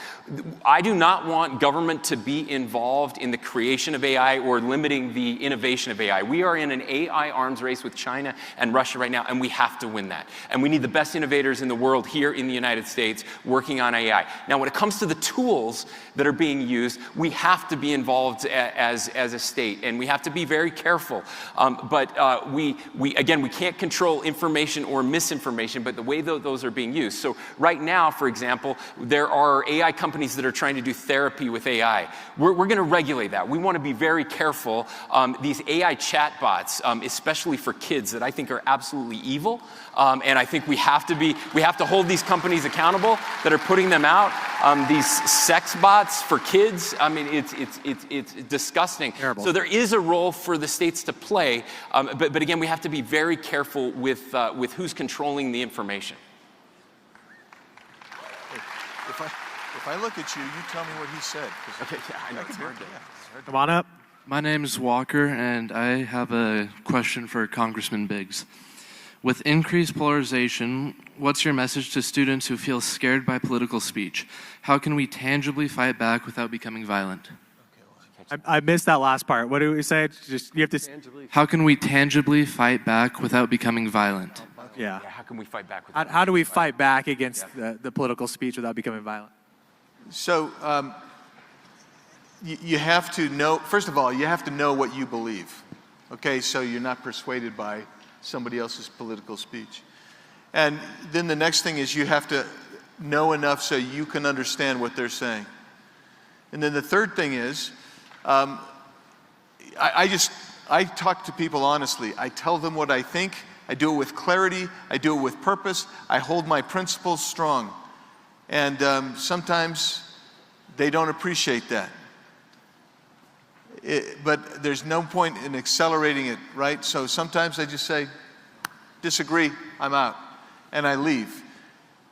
I do not want government to be involved in the creation of AI or limiting the innovation of AI. We are in an AI arms race with China and Russia right now, and we have to win that. And we need the best innovators in the world here in the United States working on AI. Now, when it comes to the tools that are being used, we have to be involved as a state, and we have to be very careful. But we can't control information or misinformation, but the way those are being used. So right now, for example, there are AI companies that are trying to do therapy with AI. We're going to regulate that. We want to be very careful. These AI chatbots, especially for kids, that I think are absolutely evil. And I think we have to hold these companies accountable that are putting them out. These sex bots for kids, I mean, it's disgusting. Terrible. So there is a role for the states to play, but again, we have to be very careful with who's controlling the information. If I look at you, you tell me what he said. Okay, yeah, I know it's hard. Come on up. My name is Walker, and I have a question for Congressman Biggs. With increased polarization, what's your message to students who feel scared by political speech? How can we tangibly fight back without becoming violent? I missed that last part. What do we say? You have to. How can we tangibly fight back without becoming violent? Yeah. How can we fight back? How do we fight back against the political speech without becoming violent? So you have to know, first of all, you have to know what you believe. Okay, so you're not persuaded by somebody else's political speech. And then the next thing is you have to know enough so you can understand what they're saying. And then the third thing is, I talk to people honestly. I tell them what I think. I do it with clarity. I do it with purpose. I hold my principles strong. And sometimes they don't appreciate that. But there's no point in accelerating it, right? So sometimes I just say, disagree, I'm out, and I leave.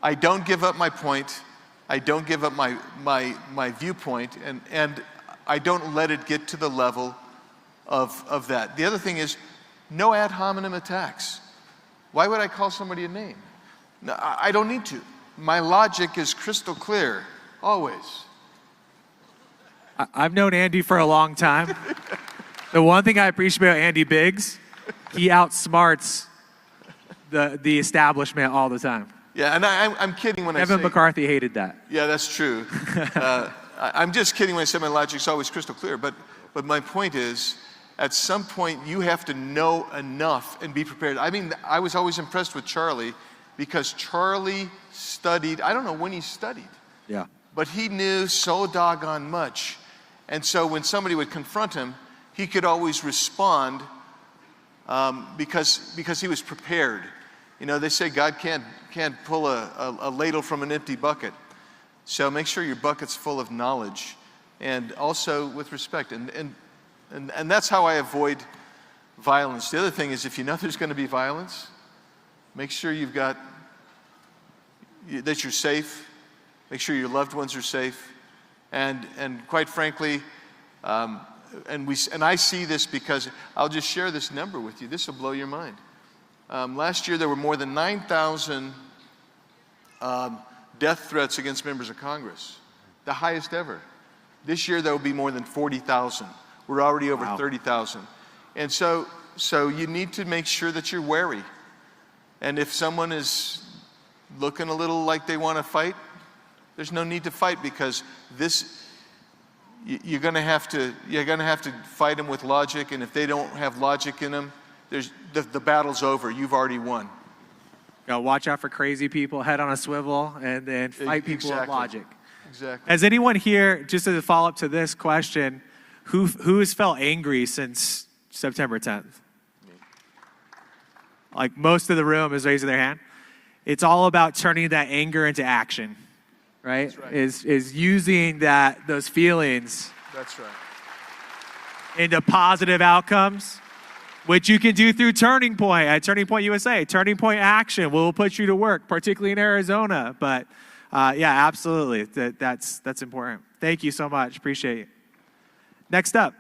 I don't give up my point. I don't give up my viewpoint, and I don't let it get to the level of that. The other thing is, No ad hominem attacks. Why would I call somebody a name? No, I don't need to. My logic is crystal clear, always. I've known Andy for a long time. The one thing I appreciate about Andy Biggs, he outsmarts the establishment all the time. Yeah, and I'm kidding when I say... Kevin McCarthy hated that. Yeah, that's true. I'm just kidding when I say my logic's always crystal clear, but my point is, at some point, you have to know enough and be prepared. I mean, I was always impressed with Charlie because Charlie studied, I don't know when he studied, Yeah. but he knew so doggone much. And so when somebody would confront him, he could always respond because he was prepared. You know, they say God can't pull a ladle from an empty bucket. So make sure your bucket's full of knowledge and also with respect. And that's how I avoid violence. The other thing is, if you know there's going to be violence, make sure that you're safe. Make sure your loved ones are safe. And quite frankly, and I see this because I'll just share this number with you. This will blow your mind. Last year there were more than 9,000 death threats against members of Congress, the highest ever. This year there will be more than 40,000. We're already over 30,000. And so you need to make sure that you're wary. And if someone is looking a little like they want to fight, there's no need to fight, because you're going to have to fight them with logic. And if they don't have logic in them, the battle's over. You've already won. Watch out for crazy people, head on a swivel, and then fight people with logic. Exactly. Has anyone here, just as a follow-up to this question, who has felt angry since September 10th? Like, most of the room is raising their hand. It's all about turning that anger into action, right? That's right. Is using those feelings That's right. into positive outcomes, which you can do through Turning Point at Turning Point USA. Turning Point Action will put you to work, particularly in Arizona. But yeah, absolutely, that's important. Thank you so much. Appreciate it. Next up.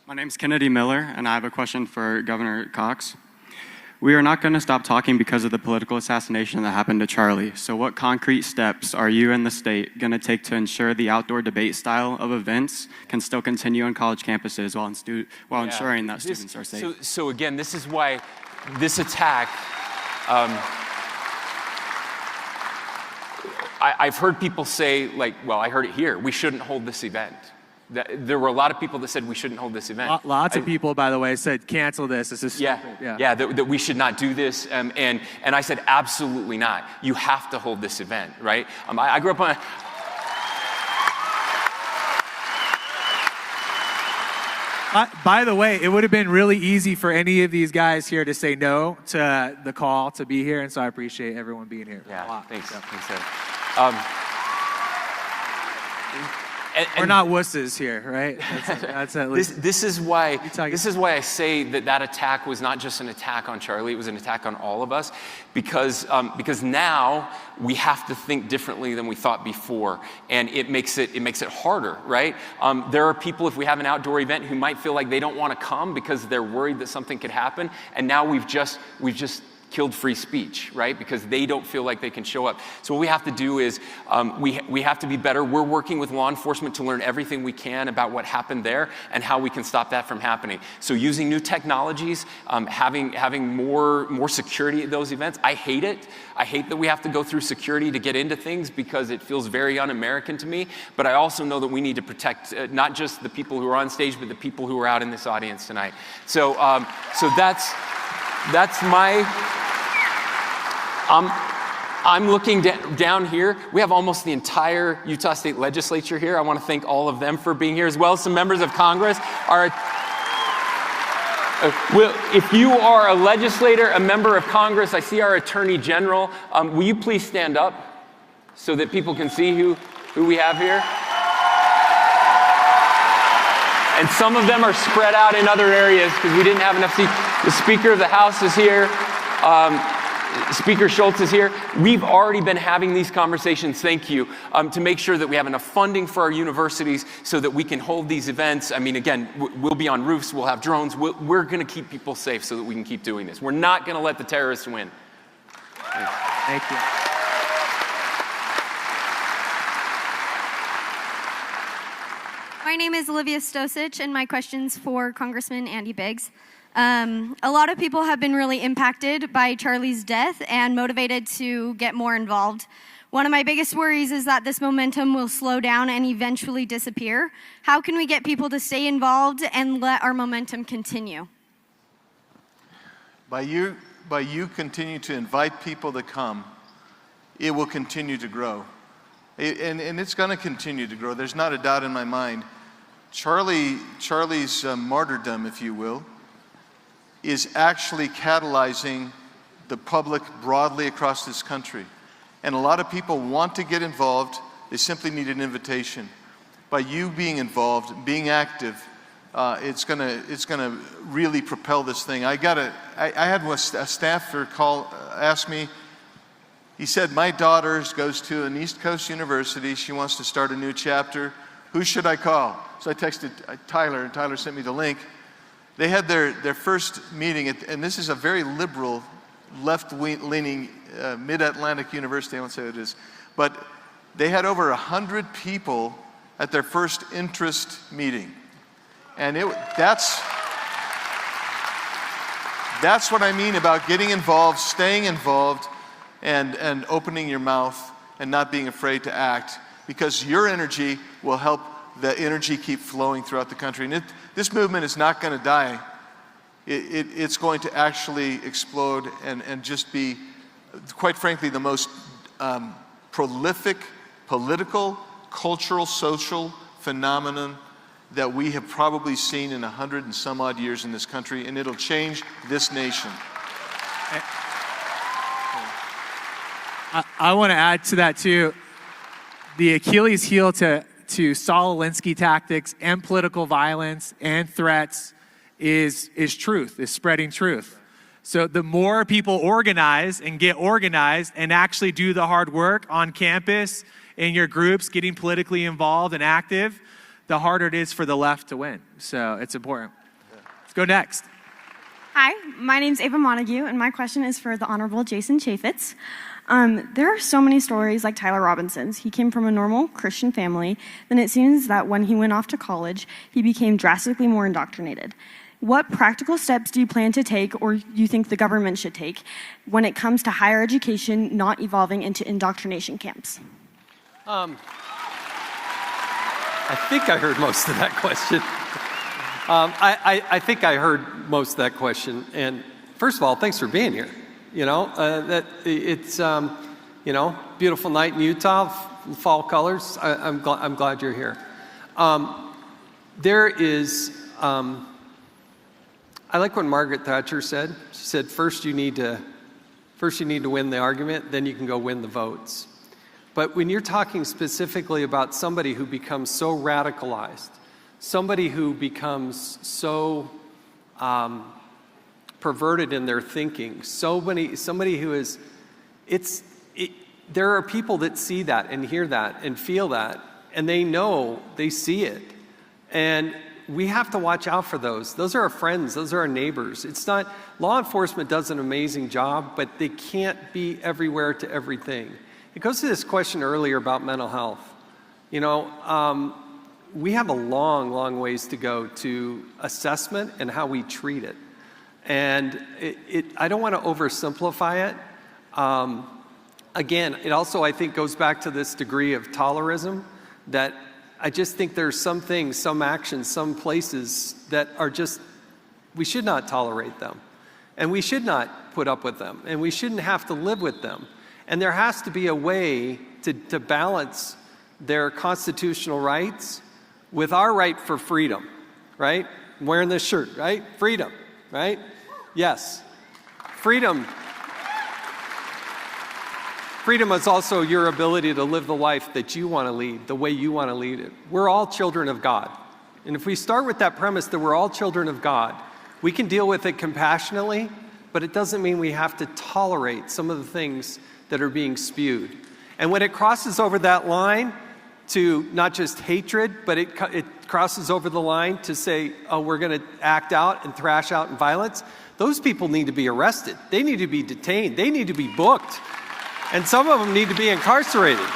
My name's Kennedy Miller, and I have a question for Governor Cox. We are not going to stop talking because of the political assassination that happened to Charlie. So what concrete steps are you and the state going to take to ensure the outdoor debate style of events can still continue on college campuses while ensuring that students are safe? So again, this is why this attack, I've heard people say, like, well, I heard it here, we shouldn't hold this event. There were a lot of people that said we shouldn't hold this event. Lots of people, by the way, said cancel this. This is stupid. That we should not do this. And I said, absolutely not. You have to hold this event, right? I grew up on By the way, it would have been really easy for any of these guys here to say no to the call to be here, and so I appreciate everyone being here. Yeah, thanks. We're not wusses here, right? That's at least. This is why I say that attack was not just an attack on Charlie; it was an attack on all of us, because now we have to think differently than we thought before, and it makes it harder, right? There are people, if we have an outdoor event, who might feel like they don't want to come because they're worried that something could happen, and now we've just killed free speech, right? Because they don't feel like they can show up. So what we have to do is we have to be better. We're working with law enforcement to learn everything we can about what happened there and how we can stop that from happening. So using new technologies, having more security at those events. I hate it. I hate that we have to go through security to get into things because it feels very un-American to me. But I also know that we need to protect not just the people who are on stage, but the people who are out in this audience tonight. So that's my. I'm looking down here. We have almost the entire Utah State Legislature here. I want to thank all of them for being here, as well as some members of Congress. If you are a legislator, a member of Congress, I see our Attorney General. Will you please stand up so that people can see who we have here? And some of them are spread out in other areas because we didn't have enough seats. The Speaker of the House is here. Speaker Schultz is here. We've already been having these conversations, thank you, to make sure that we have enough funding for our universities so that we can hold these events. I mean, again, we'll be on roofs, we'll have drones. We're going to keep people safe so that we can keep doing this. We're not going to let the terrorists win. Thank you. My name is Olivia Stosich, and my question's for Congressman Andy Biggs. A lot of people have been really impacted by Charlie's death and motivated to get more involved. One of my biggest worries is that this momentum will slow down and eventually disappear. How can we get people to stay involved and let our momentum continue? By you continue to invite people to come, it will continue to grow. And it's going to continue to grow. There's not a doubt in my mind. Charlie's martyrdom, if you will, is actually catalyzing the public broadly across this country. And a lot of people want to get involved. They simply need an invitation. By you being involved, being active, it's gonna really propel this thing. I had a staffer ask me. He said, my daughter goes to an East Coast university. She wants to start a new chapter. Who should I call? So I texted Tyler, and Tyler sent me the link. They had their first meeting, and this is a very liberal, left-leaning, mid-Atlantic university, I won't say what it is, but they had over 100 people at their first interest meeting. And that's what I mean about getting involved, staying involved, and opening your mouth and not being afraid to act, because your energy will help the energy keep flowing throughout the country. And this movement is not going to die. It's going to actually explode and just be, quite frankly, the most prolific political, cultural, social phenomenon that we have probably seen in 100 and some odd years in this country, and it'll change this nation. I want to add to that too. The Achilles heel to Saul Alinsky tactics and political violence and threats is truth, is spreading truth. So the more people organize and get organized and actually do the hard work on campus, in your groups, getting politically involved and active, the harder it is for the left to win. So it's important. Let's go next. Hi, my name's Ava Montague, and my question is for the Honorable Jason Chaffetz. There are so many stories like Tyler Robinson's. He came from a normal Christian family, then it seems that when he went off to college, he became drastically more indoctrinated. What practical steps do you plan to take, or you think the government should take, when it comes to higher education not evolving into indoctrination camps? I think I heard most of that question. I think I heard most of that question. And first of all, thanks for being here. You know, it's beautiful night in Utah, fall colors. I'm glad you're here. There is, I like what Margaret Thatcher said. She said, first you need to win the argument, then you can go win the votes. But when you're talking specifically about somebody who becomes so radicalized, somebody who becomes so perverted in their thinking, somebody who is, there are people that see that and hear that and feel that, and they see it. And we have to watch out for those. Those are our friends, those are our neighbors. It's not, law enforcement does an amazing job, but they can't be everywhere to everything. It goes to this question earlier about mental health. You know, we have a long, long ways to go to assessment and how we treat it. And I don't want to oversimplify it. Again, it also, I think, goes back to this degree of tolerism, that I just think there's some things, some actions, some places that are just, we should not tolerate them. And we should not put up with them. And we shouldn't have to live with them. And there has to be a way to balance their constitutional rights with our right for freedom, right? I'm wearing this shirt, right? Freedom, right? Yes. Freedom. Freedom is also your ability to live the life that you want to lead, the way you want to lead it. We're all children of God. And if we start with that premise that we're all children of God, we can deal with it compassionately, but it doesn't mean we have to tolerate some of the things that are being spewed. And when it crosses over that line to not just hatred, but it crosses over the line to say, oh, we're going to act out and thrash out in violence, those people need to be arrested. They need to be detained. They need to be booked. And some of them need to be incarcerated.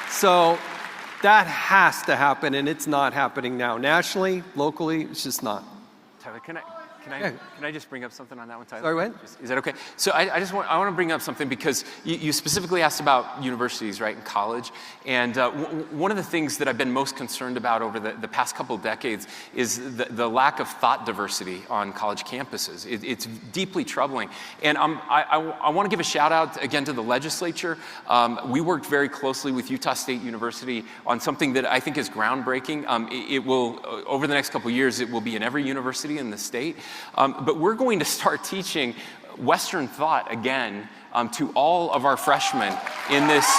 So that has to happen, and it's not happening now. Nationally, locally, it's just not. Tyler, can I just bring up something on that one, Tyler? Sorry, what? Is that okay? So I want to bring up something because you specifically asked about universities, right, and college. And one of the things that I've been most concerned about over the past couple of decades is the lack of thought diversity on college campuses. It's deeply troubling. And I want to give a shout out again to the legislature. We worked very closely with Utah State University on something that I think is groundbreaking. It will, over the next couple of years, it will be in every university in the state. But we're going to start teaching Western thought again to all of our freshmen in this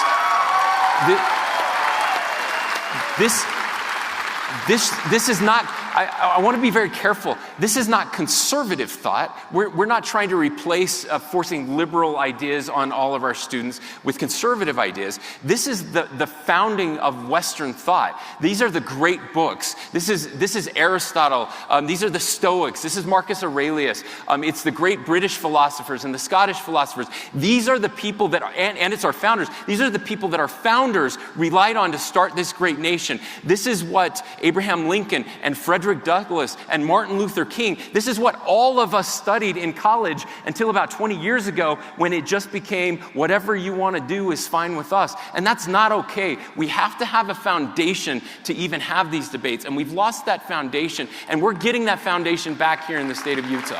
is not, I want to be very careful. This is not conservative thought. We're not trying to replace forcing liberal ideas on all of our students with conservative ideas. This is the founding of Western thought. These are the great books. This is Aristotle. These are the Stoics. This is Marcus Aurelius. It's the great British philosophers and the Scottish philosophers. These are the people that, and it's our founders. These are the people that our founders relied on to start this great nation. This is what Abraham Lincoln and Frederick Douglass and Martin Luther King, this is what all of us studied in college until about 20 years ago when it just became whatever you want to do is fine with us. And that's not okay. We have to have a foundation to even have these debates. And we've lost that foundation, and we're getting that foundation back here in the state of Utah.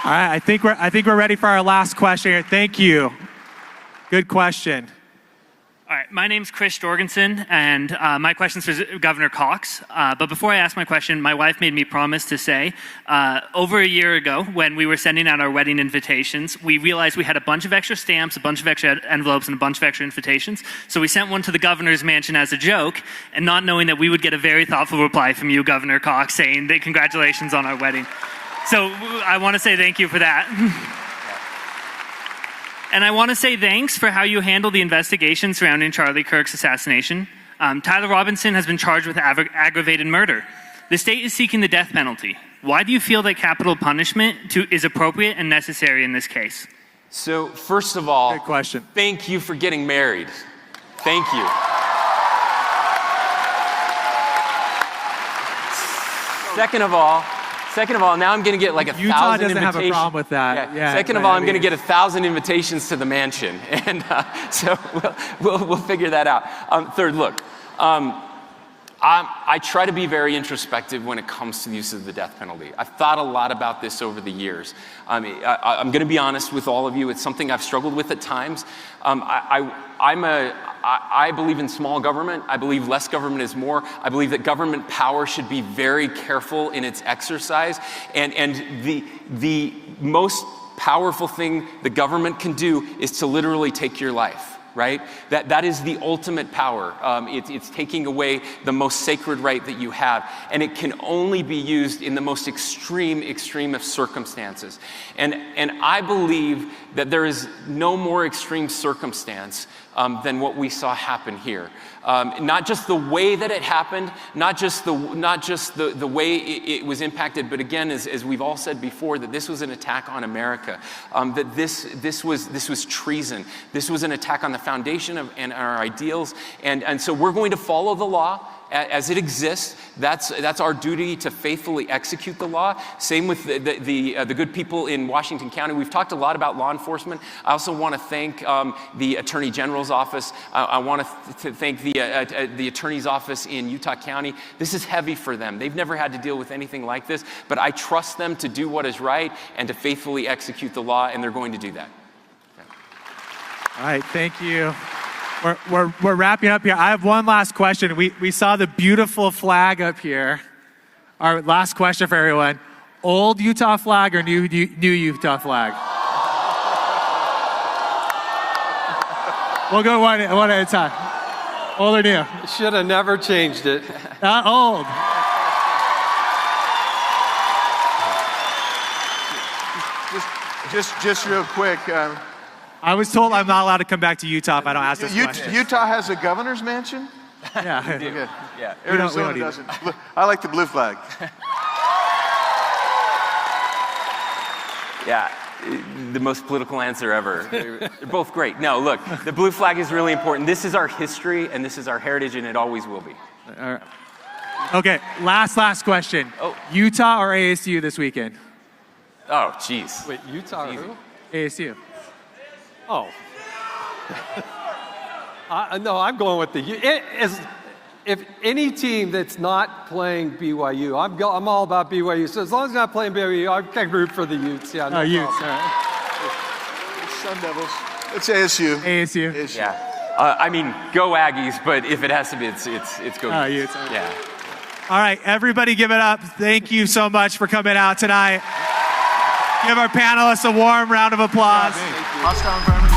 All right, I think we're ready for our last question here. Thank you. Good question. All right, my name's Chris Jorgensen, and my question's for Governor Cox. But before I ask my question, my wife made me promise to say, over a year ago, when we were sending out our wedding invitations, we realized we had a bunch of extra stamps, a bunch of extra envelopes, and a bunch of extra invitations. So we sent one to the governor's mansion as a joke, and not knowing that we would get a very thoughtful reply from you, Governor Cox, saying that congratulations on our wedding. So I want to say thank you for that. And I want to say thanks for how you handled the investigation surrounding Charlie Kirk's assassination. Tyler Robinson has been charged with aggravated murder. The state is seeking the death penalty. Why do you feel that capital punishment is appropriate and necessary in this case? So first of all, good question. Thank you for getting married. Thank you. Second of all, now I'm going to get like 1,000 Utah invitations. doesn't have a problem with that. Yeah, Second of all, I'm going to get 1,000 invitations to the mansion, and so we'll figure that out. Third, look, I try to be very introspective when it comes to the use of the death penalty. I've thought a lot about this over the years. I'm going to be honest with all of you. It's something I've struggled with at times. I believe in small government. I believe less government is more. I believe that government power should be very careful in its exercise. And the most powerful thing the government can do is to literally take your life. Right? That is the ultimate power. It's taking away the most sacred right that you have. And it can only be used in the most extreme of circumstances. And I believe that there is no more extreme circumstance than what we saw happen here. Not just the way that it happened, not just the way it was impacted, but again, as we've all said before, that this was an attack on America. That this was treason. This was an attack on the foundation of and our ideals. And so we're going to follow the law as it exists. That's our duty, to faithfully execute the law. Same with the good people in Washington County. We've talked a lot about law enforcement. I also want to thank the Attorney General's office. I want to thank the Attorney's office in Utah County. This is heavy for them. They've never had to deal with anything like this, but I trust them to do what is right and to faithfully execute the law, and they're going to do that. All right, thank you. We're wrapping up here. I have one last question. We saw the beautiful flag up here. Our last question for everyone. Old Utah flag or new Utah flag? We'll go one at a time. Old or new? Should have never changed it. Not old. Just real quick. I was told I'm not allowed to come back to Utah if I don't ask this question. Utah has a governor's mansion? Yeah. Okay. Yeah. Arizona doesn't. I like the blue flag. Yeah, the most political answer ever. They're both great. No, look, the blue flag is really important. This is our history, and this is our heritage, and it always will be. All right. Okay, last question. Oh. Utah or ASU this weekend? Oh, jeez. Wait, Utah or who? ASU. Oh. No, I'm going with if any team that's not playing BYU, I'm all about BYU. So as long as they're not playing BYU, I can root for the Utes. Yeah, no Utes. problem. All right. Sun Devils. It's ASU. ASU. Yeah. I mean, go Aggies, but if it has to be, it's go Utes. Yeah. All right, everybody give it up. Thank you so much for coming out tonight. Give our panelists a warm round of applause. Hostile environment.